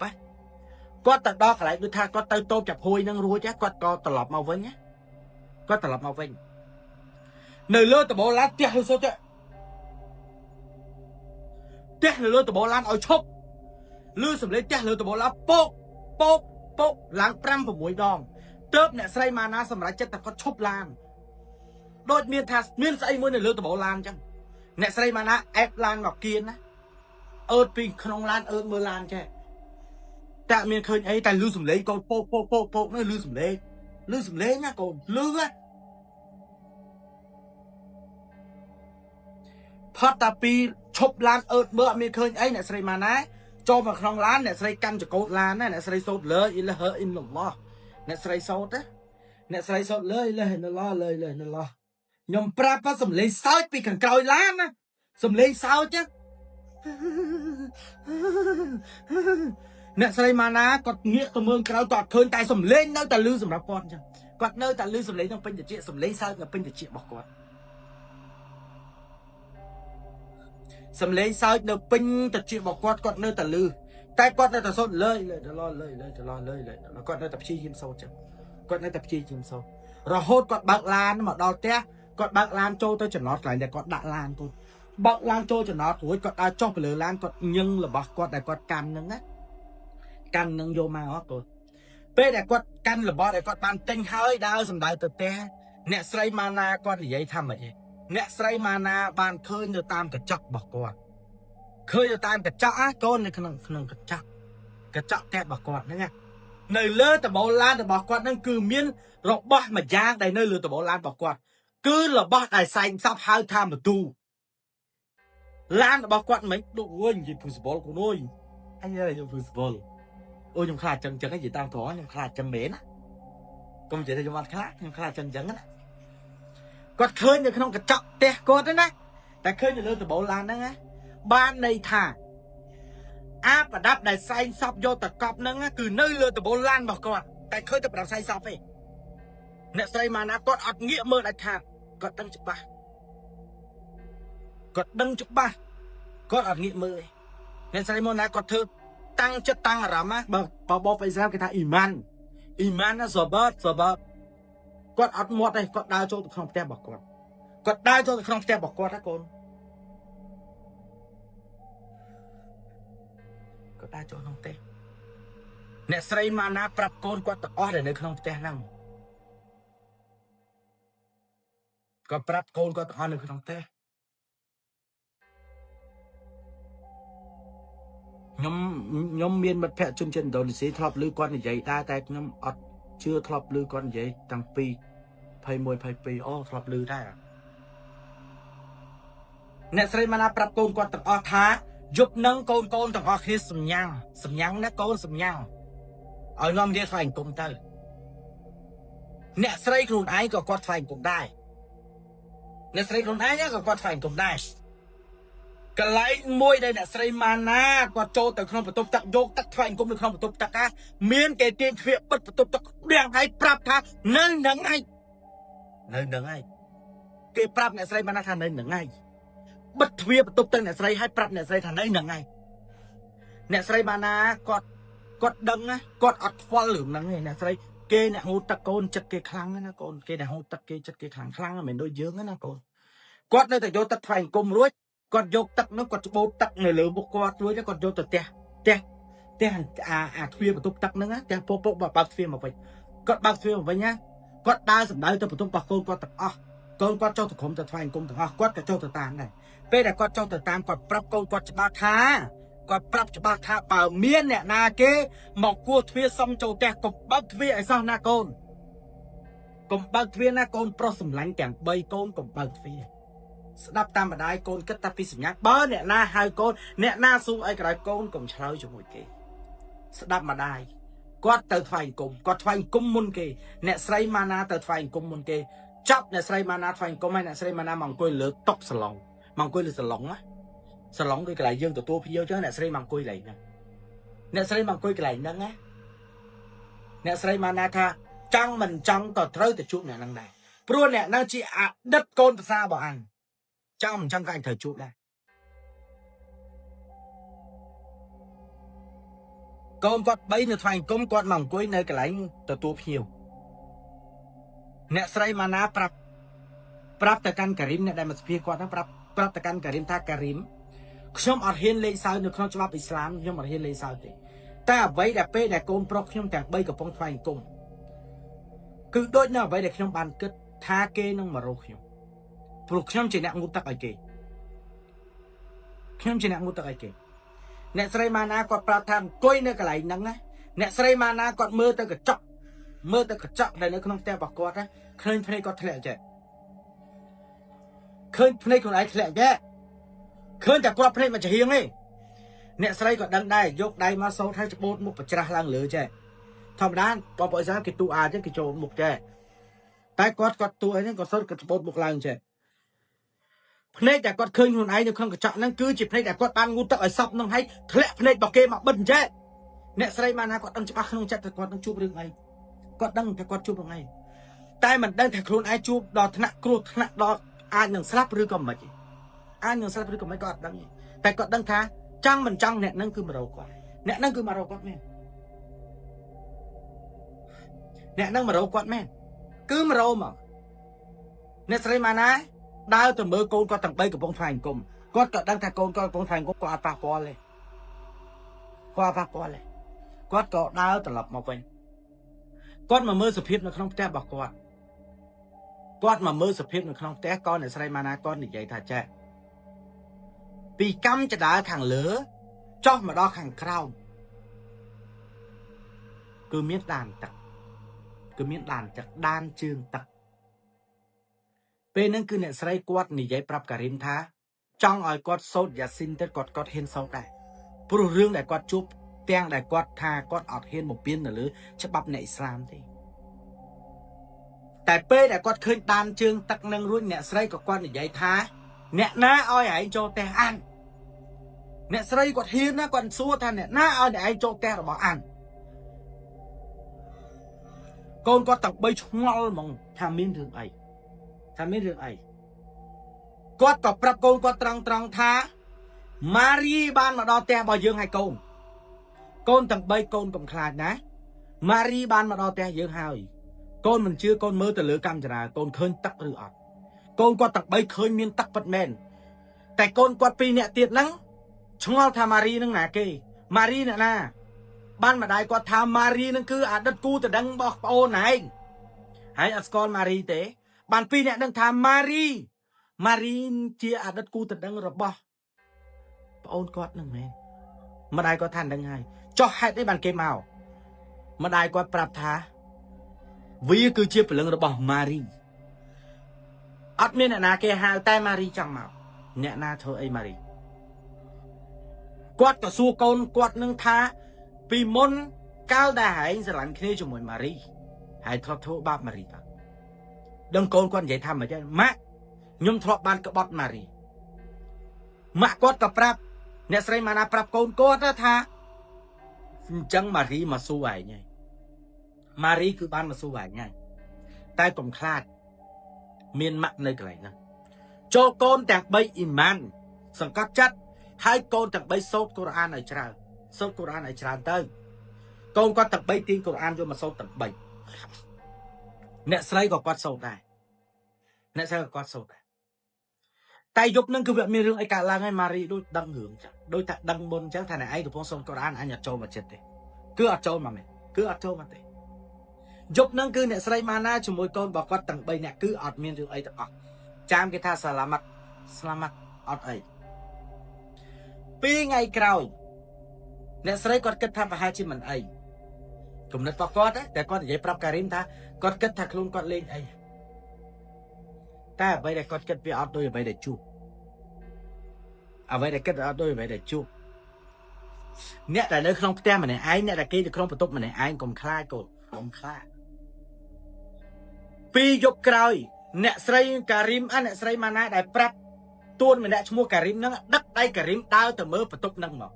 គាត់ទៅដល់កន្លែងដូចថាគាត់ទៅតូបចាប់ហួយនឹងរួចគាត់ក៏ត្រឡប់មកវិញនៅលើដបូលឡានផ្ទះលើសុទ្ធផ្ទះនៅលើដបូលឡានឲ្យឈប់លឺសំឡេងផ្ទះលើដបូលឡានពកឡើង 5 6 ដងទើបអ្នកស្រីម៉ាណាសម្រាប់ចិត្តតែគាត់ឈប់ឡានដូចមានថាមានស្អីមួយនៅលើដបូលឡានអញ្ចឹងអ្នកស្រីម៉ាណាអេបឡានមកគៀនណាអឺតពីក្នុងឡានអឺតមើលឡានចេះតែមានឃើញអីតែលឺសំឡេងកូនពកនោះលឺសំឡេងណាកូនលឺផុតតាពីឈប់ឡានអឺតមើលអត់មានឃើញអីអ្នកស្រីម៉ាណាចូលមកក្នុងឡានអ្នកស្រីកាន់ចកោតឡានណាអ្នកស្រីសូត្រលើអ៊ីឡាហឺអ៊ីនឡោះអ្នកស្រីសូត្រលើអ៊ីឡាហឺអ៊ីនឡោះលើខ្ញុំប្រាប់ថាសំឡេងសើចពីខាងក្រោយឡានណាសំឡេងសើចអ្នកស្រីម៉ាណាគាត់ងាកទៅមើលក្រោយគាត់ឃើញតែសំឡេងនៅតែលឺសម្រាប់គាត់អញ្ចឹងគាត់នៅតែលឺសំឡេងក្នុងពេញតិចសំឡេងសើចនៅពេញតិចរបស់គាត់សំឡេងសើចនៅពេញតិចរបស់គាត់នៅតែលឺតែគាត់នៅតែសូត្រលើគាត់នៅតែព្យាយាមសូត្រចឹងគាត់នៅតែព្យាយាមសូត្ររហូតគាត់បើកឡានមកដល់ផ្ទះគាត់បើកឡានចូលទៅចំណតកន្លែងដែលគាត់ដាក់ឡានគាត់បើកឡានចូលចំណតរួចគាត់ដើរចុះទៅលើឡានគាត់ញឹងរបស់គាត់ដែលគាត់កាន់ហ្នឹងណាកាន់នឹងយកមកគាត់ពេលដែលគាត់កាន់របស់ដែលគាត់បានទិញហើយដើរសម្ដៅទៅផ្ទះអ្នកស្រីម៉ាណាគាត់និយាយថាម៉េចអ្នកស្រីម៉ាណាបានឃើញទៅតាមកញ្ចក់របស់គាត់ឃើញទៅតាមកញ្ចក់កូននៅក្នុងកញ្ចក់ផ្ទះរបស់គាត់ហ្នឹងនៅលើដបូលឡានរបស់គាត់ហ្នឹងគឺមានរបស់មួយយ៉ាងដែលនៅលើដបូលឡានរបស់គាត់គឺរបស់ដែលសែងសពហៅថាមទូឡានរបស់គាត់មិនដូចវិញនិយាយពូសបលគូនអញនិយាយពូសបលអូខ្ញុំខ្លាចចឹងនិយាយតាមត្រង់ខ្ញុំខ្លាចចឹងមែនណាកុំនិយាយថាខ្ញុំអត់ខ្លាចខ្ញុំខ្លាចចឹងណាគាត់ឃើញនៅក្នុងកញ្ចក់ផ្ទះគាត់ណាតែឃើញនៅលើដបូលឡានហ្នឹងបានន័យថាប្រដាប់ដែលសែងសពយកតកប់ហ្នឹងគឺនៅលើដបូលឡានរបស់គាត់តែឃើញតែប្រដាប់សែងសពទេអ្នកស្រីម៉ាណាគាត់អត់ងាកមើលដាច់ខាតគាត់ដឹងច្បាស់គាត់អត់ងាកមើលទេអ្នកស្រីម៉ាណាគាត់ធ្វើតាំងចិត្តតាំងអារម្មណ៍បើបបអ៊ីស្រាអែលគេថាអ៊ីម៉ានណាសបាតគាត់អត់មាត់ទេគាត់ដើរចូលទៅក្នុងផ្ទះរបស់គាត់ដើរចូលទៅក្នុងផ្ទះរបស់គាត់ណាកូនគាត់ដើរចូលក្នុងផ្ទះអ្នកស្រីម៉ាណាប្រាប់កូនគាត់ទាំងអស់ដែលនៅក្នុងផ្ទះហ្នឹង ก็ปรับโกนก็อ่อนในក្នុងផ្ទះខ្ញុំមានមិត្តភក្តិជនជាតិឥណ្ឌូនេស៊ីធ្លាប់ឮគាត់និយាយដែរតែខ្ញុំអត់ជឿធ្លាប់ឮគាត់និយាយតាំងពី21 22អូធ្លាប់ឮដែរអ្នកស្រីម៉ាណាប្រាប់កូនគាត់ទាំងអស់ថាយប់នឹងកូនទាំងអស់គ្នាសម្ញ៉ាំងណាកូនសម្ញ៉ាំងឲ្យនាំគ្នាថ្វាយអង្គមទៅអ្នកស្រីខ្លួនឯងក៏គាត់ថ្វាយអង្គមដែរអ្នកស្រីខ្លួនឯងក៏គាត់ថ្វាយអង្គមដែរកន្លែងមួយដែលអ្នកស្រីម៉ាណាគាត់ចូលទៅក្នុងបន្ទប់ទឹកយកទឹកថ្វាយអង្គមនៅក្នុងបន្ទប់ទឹកណាមានគេទាញទ្វារបិទបន្ទប់ទឹកដៀងឲ្យប្រាប់ថានៅនឹងឯងគេប្រាប់អ្នកស្រីម៉ាណាថានៅនឹងឯងបិទទ្វារបន្ទប់ទឹកអ្នកស្រីឲ្យប្រាប់អ្នកស្រីថានៅនឹងឯងអ្នកស្រីម៉ាណាគាត់ដឹងណាគាត់អត់ខ្វល់រឿងហ្នឹងទេអ្នកស្រីគេអ្នកហូរទឹកកូនចិត្តគេខ្លាំងណាកូនគេអ្នកហូរទឹកគេចិត្តគេខ្លាំងមិនមែនដូចយើងណាកូនគាត់នៅតែយកទឹកថ្វាយអង្គមរួចគាត់យកទឹកនោះគាត់ច្បូតទឹកនៅលើមុខគាត់រួចគាត់យកទៅផ្ទះអាទ្វារបន្ទប់ទឹកហ្នឹងណាផ្ទះពុកបើកទ្វារមកវិញគាត់បើកទ្វារមកវិញណាគាត់ដើរសម្ដៅទៅបន្ទប់របស់កូនគាត់ទាំងអស់កូនគាត់ចូលទៅក្រុមទៅថ្វាយអង្គមទាំងអស់គាត់ក៏ចូលទៅតាមដែរពេលដែលគាត់ចូលទៅតាមគាត់ប្រាប់កូនគាត់ច្បាស់ថាបើមានអ្នកណាគេមកគោះទ្វារសុំចូលផ្ទះកុំបើកទ្វារឲ្យសោះណាកូនកុំបើកទ្វារណាកូនប្រុសសម្លាញ់ទាំង3កូនកុំបើកទ្វារស្ដាប់តាមម្ដាយកូនគិតតែពីសញ្ញាបើអ្នកណាហៅកូនអ្នកណាសួរអីក្រោយកូនកុំឆ្លើយជាមួយគេស្ដាប់ម្ដាយគាត់ទៅថ្វាយអង្គមគាត់ថ្វាយអង្គមមុនគេអ្នកស្រីម៉ាណាទៅថ្វាយអង្គមមុនគេចាប់អ្នកស្រីម៉ាណាថ្វាយអង្គមហើយអ្នកស្រីម៉ាណាមកអង្គុយលើតុសាឡុងមកអង្គុយលើសាឡុងណាសាឡុងគឺកន្លែងយើងទទួលភ្ញៀវចឹងអ្នកស្រីមកអង្គុយកន្លែងហ្នឹងអ្នកស្រីមកអង្គុយកន្លែងហ្នឹងណាអ្នកស្រីម៉ាណាថាចង់មិនចង់ក៏ត្រូវទៅជួបអ្នកហ្នឹងដែរព្រោះអ្នកហ្នឹងជាអតីតកូនប្រសារបស់អញចង់មិនចង់ក៏អញត្រូវជួបដែរកូនគាត់3នៅថ្វាយអង្គមគាត់មកអង្គុយនៅកន្លែងទទួលភ្ញៀវអ្នកស្រីម៉ាណាប្រាប់ទៅកាន់ការីមអ្នកដែលមកសភាគាត់ហ្នឹងប្រាប់ទៅកាន់ការីមថាការីមខ្ញុំអត់ហ៊ានលេងសើចនៅក្នុងច្បាប់អ៊ីស្លាមខ្ញុំអត់ហ៊ានលេងសើចទេតែអ្វីដែលពេលដែលកូនប្រុសខ្ញុំទាំង3កំពុងថ្វាយអង្គមគឺដូចនៅអ្វីដែលខ្ញុំបានគិតថាគេនឹងមករកខ្ញុំព្រោះខ្ញុំជាអ្នកងូតទឹកឲ្យគេអ្នកស្រីម៉ាណាគាត់ប្រាប់ថាអង្គុយនៅកន្លែងហ្នឹងណាអ្នកស្រីម៉ាណាគាត់មើលទៅកញ្ចក់ដែលនៅក្នុងផ្ទះរបស់គាត់ណាឃើញភ្នែកគាត់ធ្លាក់ចេះឃើញភ្នែកខ្លួនឯងធ្លាក់ចេះឃើញតែគាត់ភ្នែកមកចំហៀងទេអ្នកស្រីក៏ដឹងដែរយកដៃមកសោតឲ្យច្បូតមុខប្រច្រាស់ឡើងលើចេះធម្មតាបងប្អូនសាគេទូអាចឹងគេចូលមុខចេះតែគាត់ទូអីហ្នឹងក៏សោតក៏ច្បូតមុខឡើងចេះភ្នែកតែគាត់ឃើញខ្លួនឯងនៅក្នុងកញ្ចក់ហ្នឹងគឺជាភ្នែកដែលគាត់បានងូតទឹកឲ្យសពហ្នឹងហើយធ្លាក់ភ្នែករបស់គេមកបិទចេះអ្នកស្រីម៉ាណាគាត់ដឹងច្បាស់ក្នុងចិត្តថាគាត់នឹងជួបរឿងអីគាត់ដឹងថាគាត់ជួបរឿងអីតែមិនដឹងថាខ្លួនឯងជួបដល់ថ្នាក់គ្រោះថ្នាក់ដល់អាចនឹងស្លាប់ឬក៏មិនអាចនឹងស្លាប់ឬក៏មិនក៏អត់ដឹងទេតែគាត់ដឹងថាចង់មិនចង់អ្នកហ្នឹងគឺមករកគាត់អ្នកហ្នឹងគឺមករកគាត់មែនអ្នកហ្នឹងមករកគាត់មែនគឺមករកមកអ្នកស្រីម៉ាណាដើរទៅមើលកូនគាត់ទាំង3កំពុងថ្វាយអង្គមគាត់ក៏ដឹងថាកូនគាត់កំពុងថ្វាយអង្គមគាត់អត់ប៉ះពាល់ទេគាត់ក៏ដើរត្រឡប់មកវិញគាត់មកមើលសភាពនៅក្នុងផ្ទះរបស់គាត់មកមើលសភាពនៅក្នុងផ្ទះក៏អ្នកស្រីម៉ាណាគាត់និយាយថាចេះពីកម្មចដាខាងលើចុះមកដល់ខាងក្រោមគឺមានដានទឹកដានជើងទឹកពេលហ្នឹងគឺអ្នកស្រីគាត់និយាយប្រាប់ការីមថាចង់ឲ្យគាត់សូត្រយ៉ាស៊ីនទៅគាត់ហ៊ានសូត្រដែរព្រោះរឿងដែលគាត់ជួបទាំងដែលគាត់ថាគាត់អត់ហ៊ានបំពេញនៅលើច្បាប់អ្នកអ៊ីស្លាមទេតែពេលដែលគាត់ឃើញដានជើងទឹកនឹងរួចអ្នកស្រីក៏គាត់និយាយថាអ្នកណាឲ្យឯងចូលផ្ទះអានអ្នកស្រីគាត់ហ៊ានណាគាត់សួរថាអ្នកណាឲ្យឯងចូលផ្ទះរបស់អានកូនគាត់ទាំង3ឆ្ងល់ហ្មងថាមានរឿងអីគាត់ក៏ប្រាប់កូនគាត់ត្រង់ថាម៉ារីបានមកដល់ផ្ទះរបស់យើងហើយកូនទាំង3កូនកុំខ្លាចណាម៉ារីបានមកដល់ផ្ទះយើងហើយកូនមិនជឿកូនមើលទៅលើកាមេរ៉ាកូនឃើញទឹកឬអត់កូនគាត់ទាំង3ឃើញមានទឹកពិតមែនតែកូនគាត់2នាក់ទៀតហ្នឹងឆ្ងល់ថាម៉ារីនឹងណាគេម៉ារីអ្នកណាបានម្ដាយគាត់ថាម៉ារីនឹងគឺអតីតគូតដឹងរបស់ប្អូនឯងហើយអត់ស្គាល់ម៉ារីទេ Bạn pi nè đừng tham Marie chia à đất cu tật đăng rồi bỏ ôn quát nâng mẹ mà đai có than đăng hai cho hai đấy bạn kê màu mà đai có prap thá vì cứ chia phần lưng rồi bỏ Marie ắt miên nè kê hai tay Marie chẳng màu nè na thôi ấy Marie quát cả xua con quát nâng thá vì môn cao đà hãy sẽ làm khi cho mỗi Marie hãy thọ thô bạp Marie đừng con quan vậy tham mà chứ má nhung thọ ban cái bọt Marie má quát cả prap nè sấy mà na prap con quát đó tha chẳng Marie mà xu vậy nhỉ Marie cứ ban mà xu vậy nhỉ tay cầm khát miên mặn nơi cái này nè cho con tạc bay iman sẵn các chất hai con tạc bay sốt Quran ở tràn sốt Quran ở tràn tới con có tạc bay tin Quran vô mà sốt tạc bay nè sấy có quát sốt này nè sấy có quát sốt này tay giúp nâng cứ việc miên rương ấy cả là ngay Marie đôi đăng hưởng đôi tạc đăng môn chẳng thằng này ai được phong sốt Quran anh nhặt trâu mà chết đấy cứ ở trâu mà mày cứ ở trâu mà thế giúp nâng cứ nè sấy mà na cho mỗi con bảo quát tạc bay nè cứ ở miên rương ấy tạc chạm cái tha selamat ọt ấy pi ngày cào nè sấy con kết tham và hai chim mình ấy cũng nết bọc con đấy để con dễ prap Karim ta con kết thạc luôn con lên ấy ta bây giờ con kết với ọt đôi bây để chu à bây giờ kết ọt đôi bây để chu nè là nơi không tem mà này ai nè là kia được không phải tốt mà này ai còn khai cổ còn khai pi dục cào nè sấy Karim anh nè sấy mana đại prap tuôn mình đã mua Karim nó đất đây Karim đau từ mơ phải tục nâng mà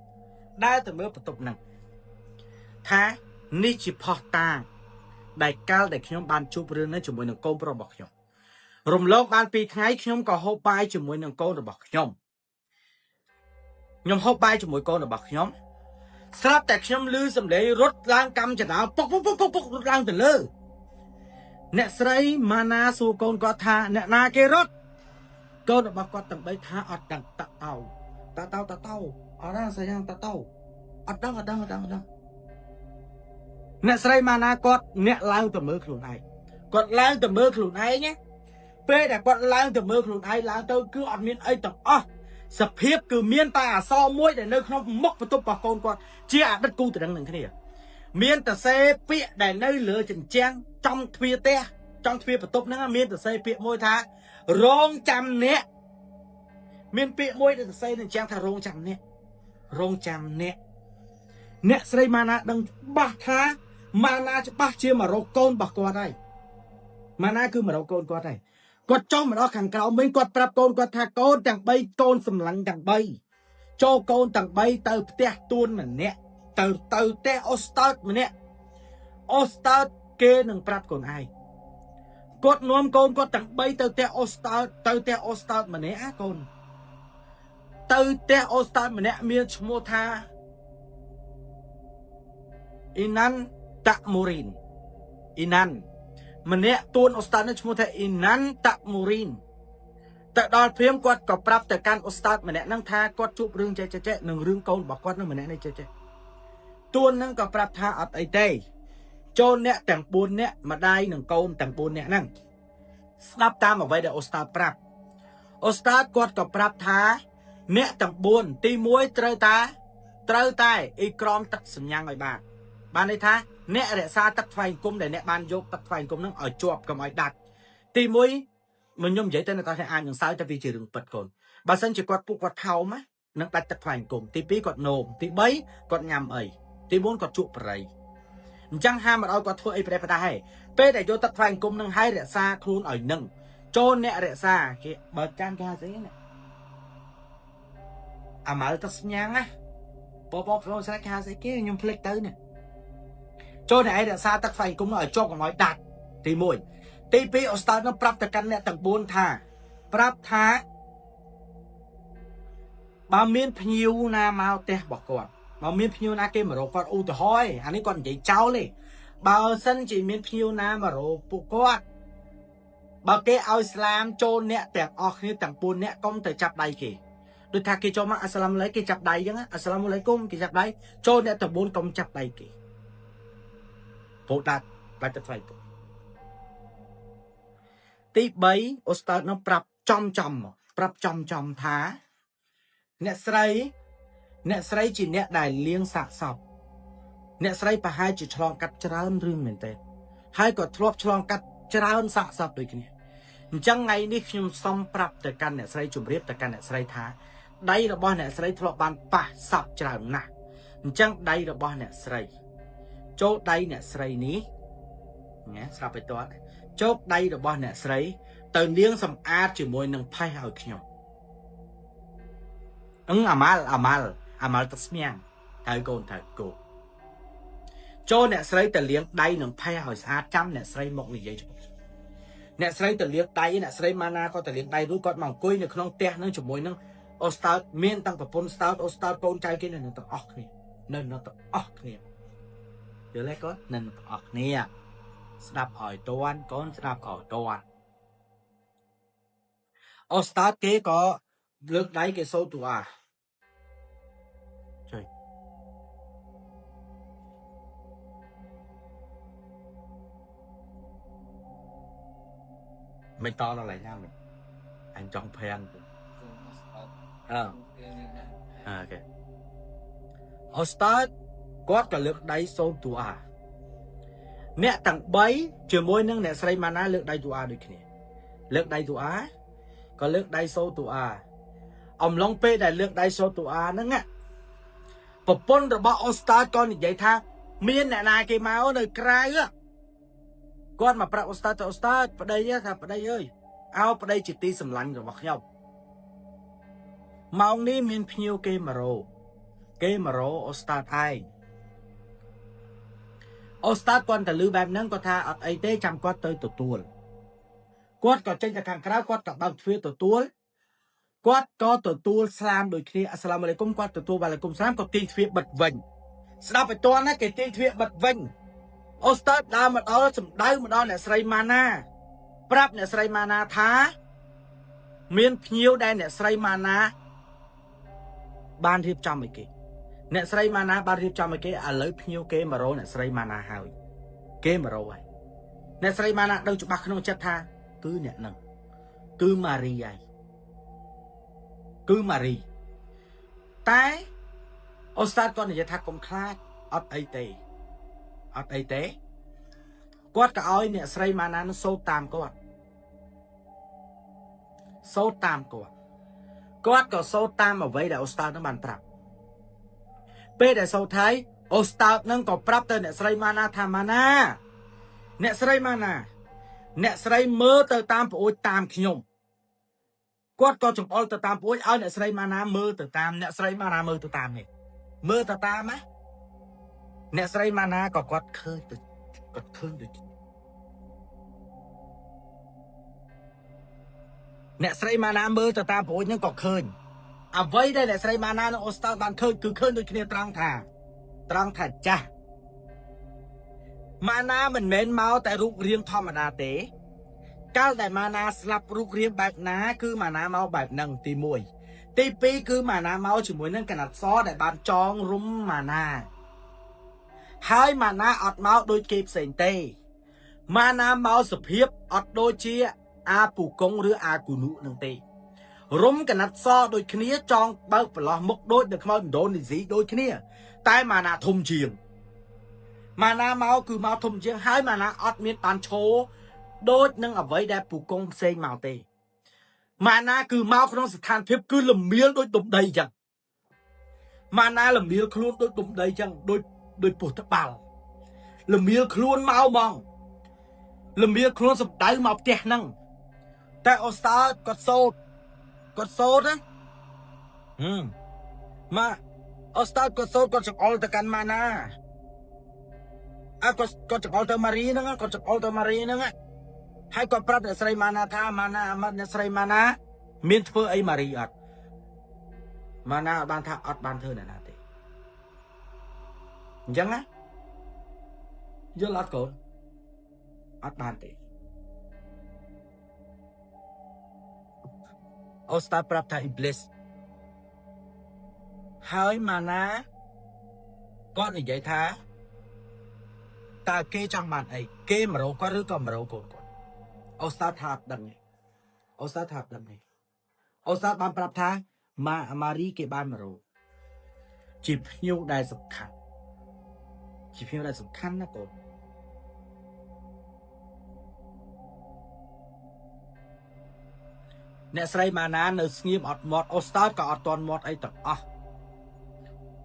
đau từ mơ phải tục nâng thá ní chỉ phò ta đại cao đại khi ban chụp rương nó chụp mùi nâng câu pro bọc nhom rùm lốc ban pi thái khi có hộp bài chụp mùi nâng câu rồi bọc nhom hộp bài chụp mùi câu rồi bọc nhom sắp tại khi lư sầm để rút lang cam chả nào bốc rút lang từ lư nè sấy mana su con có tha nè na kê rốt con đã bác con tầm bấy tha ở đằng tạ tàu ở đang xây dựng tạ tàu ở đang nè sấy mana con nè lang tầm mơ khủng này con lang tầm mơ khủng này nhé bê đã con lang tầm mơ khủng này lang tao cứ ở miền ấy tầm sập hiếp cứ miền ta so muối để nơi không mốc và tụp vào con chia đất cu từ đằng này thế này miền ta xe pịa để nơi lửa chỉnh trang trong thuê te trong thuê và tụp nó miền ta xe pịa môi tha rong chăm nè miền pịa môi để xây nên trang thà rong chăm nè xây mana đừng bạc tha mana cho bạc chia mà rong con bạc qua đây mana cứ mà rong con qua đây quạt trong mà đó khẳng cáo mấy quạt prap con quạt tha con chẳng bay con sầm lăng chẳng bay cho con chẳng bay từ te tuôn mà nè từ te ostart mà nè ostart kê nâng prap con ai cột nuông con có tặng bay từ te ostart mà nè con từ te ostart mà nè miền mua tha inan takmurin inan mà nè tuôn ostart nó mua tha inan takmurin tại đó phim quạt có prap từ can ostart mà nè năng tha quạt chụp rương che nâng rương con bỏ quạt nó mà nè này che tuôn năng có prap tha ở đây tây cho nè tặng buôn nè mà đai nâng con tặng buôn nè năng đáp tam ở đây là ostart prap ostart quạt có prap tha nè tặng buôn ti muối trơ tai y crom tắc sầm nhang người bạn ấy tha nè để xa tắc phai cung để nè ban vô tắc phai cung nó ở chuột cầm ở đặt ti muối mình nhung vậy tên là ta thấy ai những sao ta vì chỉ đừng bật cồn bà sân chỉ quạt phụ quạt thau má nó đặt tắc phai cung ti pí quạt nồm ti bấy quạt nhầm ấy ti bốn quạt chuột bầy chẳng ham mà đôi quạt thua ấy phải đây hay pe để vô tắc phai cung nâng hai để xa khuôn ở nâng cho nè để xa kia bật trang ca thế này à mà tắc nhang á bóp rồi sẽ ca sẽ kia nhung flick tới nè cho nè để xa tắc phai cung ở cho còn nói đặt ti mùi ti pi ở start nó prap từ căn nè tầng 4 thà prap thá bà miên phiêu na mau te bỏ con bà miên phiêu na kia mà rồi con u từ hoi anh ấy còn vậy cháu đi bà sân chỉ miên phiêu na mà rồi phụ con bà cái ao Islam cho nè tẹt ở như tầng 4 nè công từ chập đầy kì đôi thà kia cho mà Islam lấy cái chập đầy chứ á Assalamu alaikum cái chập đầy cho nè tầng 4 công chập đầy kì phụ đặt phải tập phải tí bấy ô start nó prap chom thá nè sấy chỉ nè đài liêng sạc sọc nè sấy bà hai chỉ chlong cắt trơn rương mình tên hai có thlop chlong cắt trơn sạc sọc đôi kia chẳng ngày đi khi xong prap từ căn nè sấy chùm riết từ căn nè sấy thá đây là bao nè sấy thlop bàn bà sọc trơn nè chẳng đây là bao nè sấy chỗ đây nè sấy ní nghe sao phải toán chỗ đây là bao nè sấy từ liêng sầm át chỉ môi nâng phai hào nhau amal tasmian thầy cô cho nè sấy từ liêng đây nâng phai hào xa trăm nè sấy một người vậy nè sấy từ liêng đây nè sấy mana có từ liêng đây rú con mỏng cùi nè không te nâng chỉ môi nâng ostart miên tăng tập pon start ostart con trai kia nè tập óc nè nên nó tập óc nè giờ lấy con nên óc nè đạp hỏi toan con đạp hỏi toan ostart kế có lướt đáy cái số tụ à trời mày to nó lại nha mình anh trong phen ok ostart có cả lướt đáy số tụ à nè tặng bấy chiều môi nâng nè say mana lướt đáy tụ à được kìa lướt đáy tụ á có lướt đáy số tụ à ông long pe đại lược đại số tụ a nâng á, bậc pôn rồi bảo Ostart con như vậy tha, miên nè nài cái máu nơi cày á, con mà bảo Ostart vào đây á, vào đây ơi, ao vào đây chỉ tí sầm lạnh rồi mặc nhau, mà ông ní miên phiêu cái mà rô Ostart ai, Ostart con ta lưu bám nâng có tha ở ấy tế chăm quát tới tổ tuôn, quát còn trên cả kháng quát cả bằng phía tổ tuôn quát có tổ tu slam đôi khi assalamualaikum quát tổ tu walaikum salam có tiên thuyết bật vinh sao phải toán á cái tiên thuyết bật vinh Ostart đa mà đó sầm đau mà đó là sray mana prap là sray mana thá miên phiêu đây là sray mana ban hiệp trăm mấy cái nè sray mana ban hiệp trăm mấy cái à lấy phiêu cái mà rồi nè sray mana hào cái mà rồi nè sray mana đâu chụp bạc không chết tha cứ nhận nè cứ Maria cứ Marie tái Ostart con này thắc công khai ở đây tế quát cả ơi nè sray mana nó sâu tam quát có sâu tam mà vậy là Ostart nó bàn prap pe để sâu thấy Ostart nó có prap tới nè sray mana tham mana nè sray mơ tới tam của ôi tam nhung quát có chụp ôi từ tam bối ơi nè sray mana mơ từ tam nè sray mana mơ từ tam này mơ từ tam á nè sray mana có quát khơi được nè sray mana mơ từ tam bối nhưng có khơi à vậy đây nè sray mana nó Ostart bàn khơi cứ khơi đôi khi trăng thà cha mana mình mến máu tại rụng riêng thọ mà đa tế cao đại mana slap rục riêng bạc ná cứ mana máu bạc nâng tì mùi tì pi cứ mana máu chỉ muốn nâng cả nạt xó đại bàn tròn rung mana hai mana ọt máu đôi kịp sền tê mana máu sụp hiếp ọt đôi chia a pù công rứa a cù nụ nâng tê rung cả nạt xó đôi khía tròn bao phải lo mốc đôi được không đôi này gì đôi khía tai mana thùng chiềng mana máu cứ máu thùng chiềng hai mana ọt miên bàn chố đôi nâng ở với đẹp phụ công xây màu tê mana cứ mau không sẽ than phép cứ lầm miếng đôi tụm đầy chẳng mana lầm miếng luôn đôi tụm đầy chẳng đôi phụ thất bảo lầm miếng luôn mau mong lầm miếng luôn sập đáy màu tè nâng tại Ostart có sốt á mà Ostart có sốt có chụp all can mana à có chụp all Marie nữa có chụp all Marie nữa hai con prap nè sray mana tha mana mà nè sray mana miên thưa ấy Marie ọt mana ban tha ọt ban thưa nè nè tê chẳng á vô lót cồn ọt ban tê Ostart prap tha iblis hai mana con này vậy tha ta kê trong bàn ấy kê mà râu có rứa con mà râu cồn អូស្តាតថាអត់ដឹងទេអូស្តាតថាអត់ដឹងទេអូស្តាតបានប្រាប់ថាម៉ារីគេបានមករកជាភ្ញៀវដែលសំខាន់ជាភ្ញៀវដែលសំខាន់ណាកូនអ្នកស្រីម៉ាណានៅស្ងៀមអត់មាត់អូស្តាតក៏អត់តន់មាត់អីទាំងអស់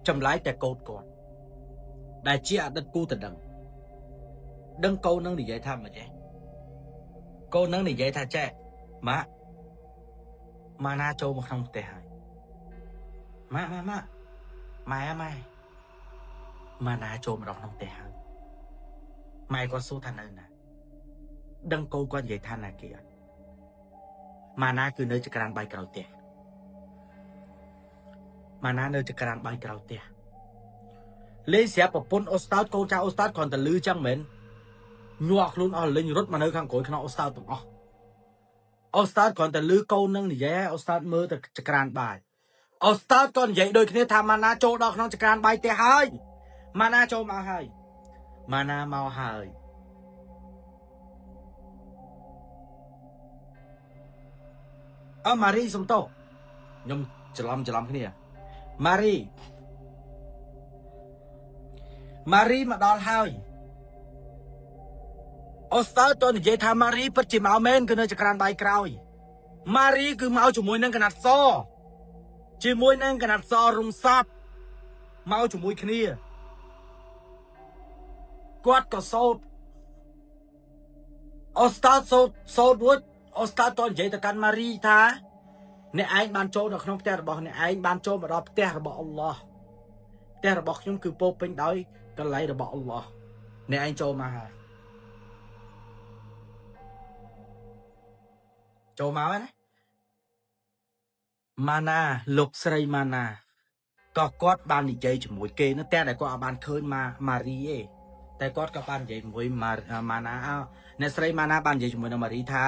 ចម្លែកតែកូនគាត់ដែលជាអតីតគូតដឹងកូននឹងនិយាយថាមិនចេះកូននឹងនិយាយថាចេះម៉ាណាចូលមកក្នុងផ្ទះហើយម៉ាណាចូលមកដល់ក្នុងផ្ទះហើយម៉ែគាត់សួរថានៅណាដឹងកូនគាត់និយាយថាណាគេអត់ម៉ាណាគឺនៅចក្រានបាយក្រោយផ្ទះម៉ាណានៅចក្រានបាយក្រោយផ្ទះលេងស្រាប់ប្រពន្ធអូស្តាតកូនចៅអូស្តាតគ្រាន់តែលឺចឹងមែនញ័រខ្លួនអស់លេងរត់មកនៅខាងក្រោយខ្នងអូស្តាតទាំងអស់អូស្តាតគ្រាន់តែលឺកូននឹងនិយាយអូស្តាតមើលទៅចក្រានបាយអូស្តាតក៏និយាយដូចគ្នាថាម៉ាណាចូលដល់ក្នុងចក្រានបាយផ្ទះហើយម៉ាណាចូលមកហើយម៉ាណាមកហើយម៉ារីសុំទោសខ្ញុំច្រឡំគ្នាម៉ារីមកដល់ហើយអូស្តាតនិយាយថាម៉ារីពិតជាមកមែនគឺនៅចក្រានបាយក្រោយម៉ារីគឺមកជាមួយនឹងកណាត់សជាមួយនឹងកណាត់សរំសាប់មកជាមួយគ្នាគាត់ក៏សោតអូស្តាតសោតរួចអូស្តាតតនិយាយទៅកាន់ម៉ារីថាអ្នកឯងបានចូលនៅក្នុងផ្ទះរបស់អ្នកឯងបានចូលមកដល់ផ្ទះរបស់អល់ឡោះផ្ទះរបស់ខ្ញុំគឺពោពេញដោយកន្លែងរបស់អល់ឡោះអ្នកឯងចូលមកហើយចូលមកហើយណាម៉ាណាលោកស្រីម៉ាណាក៏គាត់បាននិយាយជាមួយគេនោះតែគាត់អត់បានឃើញម៉ារីទេតែគាត់ក៏បាននិយាយជាមួយម៉ាណាអ្នកស្រីម៉ាណាបាននិយាយជាមួយនឹងម៉ារីថា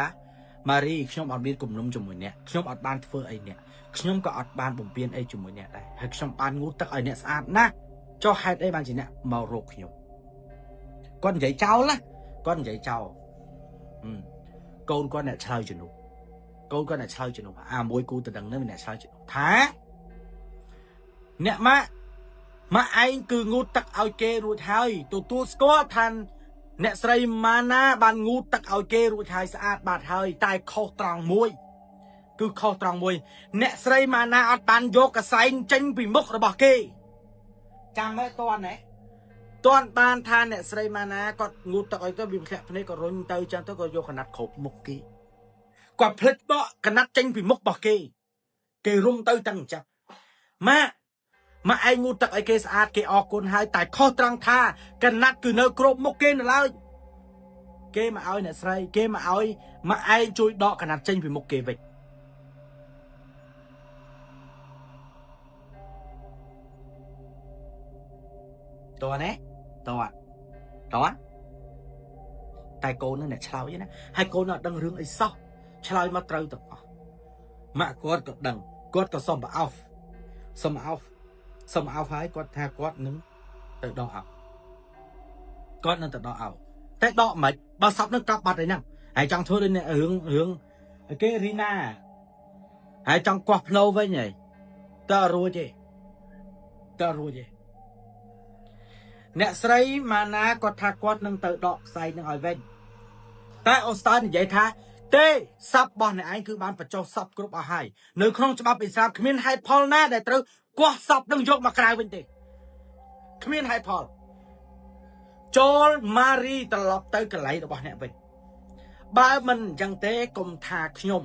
ម៉ារីខ្ញុំអត់មានគំនុំជាមួយអ្នកខ្ញុំអត់បានធ្វើអីអ្នកខ្ញុំក៏អត់បានបំពេញអីជាមួយអ្នកដែរហើយខ្ញុំបានងូតទឹកឲ្យអ្នកស្អាតណាស់ចុះហេតុអីបានជាអ្នកមករកខ្ញុំគាត់និយាយចោលណាគាត់និយាយចោលកូនគាត់អ្នកឆ្លើយជំនួសកូនគាត់អ្នកឆ្លើយជំនួសមួយគូតដឹងនឹងអ្នកឆ្លើយជំនួសថាអ្នកម៉ាក់ឯងគឺងូតទឹកឲ្យគេរួចហើយទទួលស្គាល់ថាអ្នកស្រីម៉ាណាបានងូតទឹកឲ្យគេរួចហើយស្អាតបាត់ហើយតែខុសត្រង់មួយគឺខុសត្រង់មួយអ្នកស្រីម៉ាណាអត់បានយកកសែងចេញពីមុខរបស់គេចាំមើលតន់បានថាអ្នកស្រីម៉ាណាគាត់ងូតទឹកឲ្យទៅវាធ្លាក់ភ្នែកក៏រុញទៅចឹងទៅក៏យកកណាត់គ្រប់មុខគេគាត់ភ្លេចបកកណាត់ចេញពីមុខរបស់គេរុំទៅទាំងអញ្ចឹងម៉ាឯងងូតទឹកឲ្យគេស្អាតគេអរគុណហើយតែខុសត្រង់ថាកណាត់គឺនៅគ្រប់មុខគេនៅឡើយគេមកឲ្យអ្នកស្រីគេមកឲ្យម៉ាឯងជួយដកកណាត់ចេញពីមុខគេវិញតោះណាតោះតែកូននឹងអ្នកឆ្លើយណាហើយកូនអត់ដឹងរឿងអីសោះឆ្លើយមកត្រូវទាំងអស់ម៉ាក់គាត់ក៏ដឹងគាត់ក៏សុំអោហ្វហើយគាត់ថាគាត់នឹងទៅដកអោគាត់នឹងទៅដកអោតែដកមិនបើសពនឹងកប់បាត់ហើយហ្នឹងហើយចង់ធ្វើដូចរឿងគេរីណាហើយចង់កោះភ្នោវិញហើយតើរួចទេអ្នកស្រីម៉ាណាគាត់ថាគាត់នឹងទៅដកខ្សែនឹងឲ្យវិញតែអូស្តានិយាយថាទេសពរបស់អ្នកឯងគឺបានបញ្ចុះសពគ្រប់អស់ហើយនៅក្នុងច្បាប់អ៊ីស្លាមគ្មានហេតុផលណាដែលត្រូវកោះសពនឹងយកមកក្រៅវិញទេគ្មានហេតុផលចូលម៉ារីត្រឡប់ទៅកន្លែងរបស់អ្នកវិញបើមិនអញ្ចឹងទេកុំថាខ្ញុំ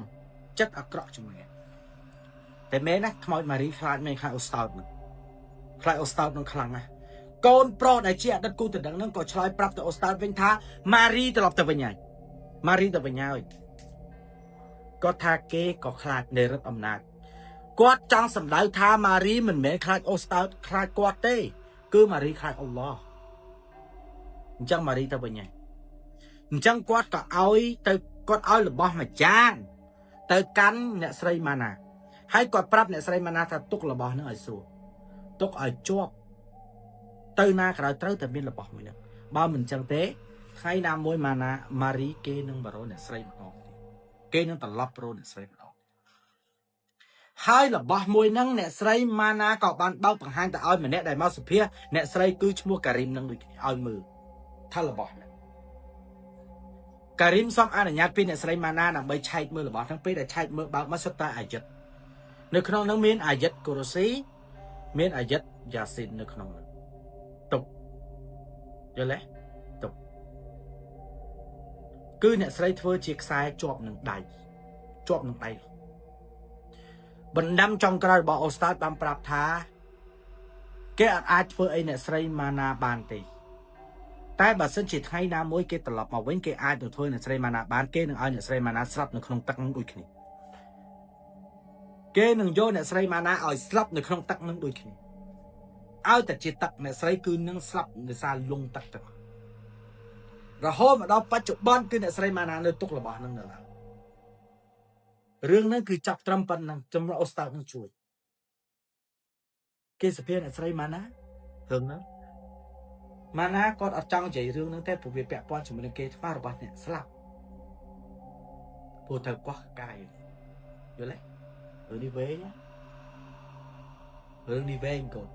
ចិត្តអាក្រក់ជាមួយអ្នកតែមែនណាខ្មោចម៉ារីខ្លាចមែនខ្លាចអូស្តាតនឹងខ្លាំងណាស់កូនប្រុសដែលជាអតីតគូតដឹងនឹងក៏ឆ្លើយប្រាប់ទៅអូស្តាតវិញថាម៉ារីត្រឡប់ទៅវិញហើយគាត់ថាគេក៏ខ្លាចនៃរដ្ឋអំណាចគាត់ចង់សម្ដៅថាម៉ារីមិនមែនខ្លាចអូស្តាតខ្លាចគាត់ទេគឺម៉ារីខ្លាចអល់ឡោះអញ្ចឹងម៉ារីទៅវិញហើយអញ្ចឹងគាត់ក៏ឲ្យរបស់មួយចានទៅកាន់អ្នកស្រីម៉ាណាហើយគាត់ប្រាប់អ្នកស្រីម៉ាណាថាទុករបស់នឹងឲ្យស្រួលទុកឲ្យជាប់ទៅណាក៏ដោយត្រូវតែមានរបស់មួយនឹងបើមិនអញ្ចឹងទេ ថ្ងៃណាមួយម៉ាណាម៉ារីគេនឹងបារោអ្នកស្រីម្ដងគេនឹងត្រឡប់ប្រូអ្នកស្រីម្ដងហើយរបស់មួយហ្នឹងអ្នកស្រីម៉ាណាក៏បានបើកបង្ហាញទៅឲ្យម្នាក់ដែលមកសុភាអ្នកស្រីគឺឈ្មោះការីមនឹងដូចគ្នាឲ្យមើលថារបស់ហ្នឹងការីមសុំអនុញ្ញាតពីអ្នកស្រីម៉ាណាដើម្បីឆែកមើលរបស់ហ្នឹងពេលដែលឆែកមើលបើកមកសុទ្ធតែអាយិតនៅក្នុងហ្នឹងមានអាយិតកូរ៉ូស៊ីមានអាយិតយ៉ាស៊ីននៅក្នុងហ្នឹងតុបយល់ទេតុបគឺអ្នកស្រីធ្វើជាខ្សែជាប់នឹងដៃជាប់នឹងដៃបណ្ដាំចុងក្រោយរបស់អូស្តាតបានប្រាប់ថាគេអាចធ្វើអីអ្នកស្រីម៉ាណាបានទេតែបើសិនជាថ្ងៃណាមួយគេត្រឡប់មកវិញគេអាចទៅធ្វើអ្នកស្រីម៉ាណាបានគេនឹងឲ្យអ្នកស្រីម៉ាណាស្លាប់នៅក្នុងទឹកនឹងដូចគ្នាគេនឹងយកអ្នកស្រីម៉ាណាឲ្យស្លាប់នៅក្នុងទឹកនឹងដូចគ្នាឲ្យតែជាទឹកអ្នកស្រីគឺនឹងស្លាប់ដោយសារលងទឹកទៅរហូតមកដល់បច្ចុប្បន្នគឺអ្នកស្រីម៉ាណានៅទុករបស់នឹងនៅឡើយរឿងហ្នឹងគឺចាប់ត្រឹមប៉ុណ្ណឹងចំណុចអូស្តាតនឹងជួយគេសភាអ្នកស្រីម៉ាណារឿងហ្នឹងម៉ាណាគាត់អត់ចង់និយាយរឿងហ្នឹងទេព្រោះវាពាក់ព័ន្ធជាមួយនឹងគេថ្មរបស់អ្នកស្លាប់ព្រោះត្រូវកោះកាយយល់ទេរឿងនេះវែងរឿងនេះវែងកូន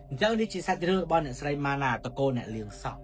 អញ្ចឹងនេះជាសាច់រឿងរបស់អ្នកស្រីម៉ាណាតកូនអ្នកលៀងសក់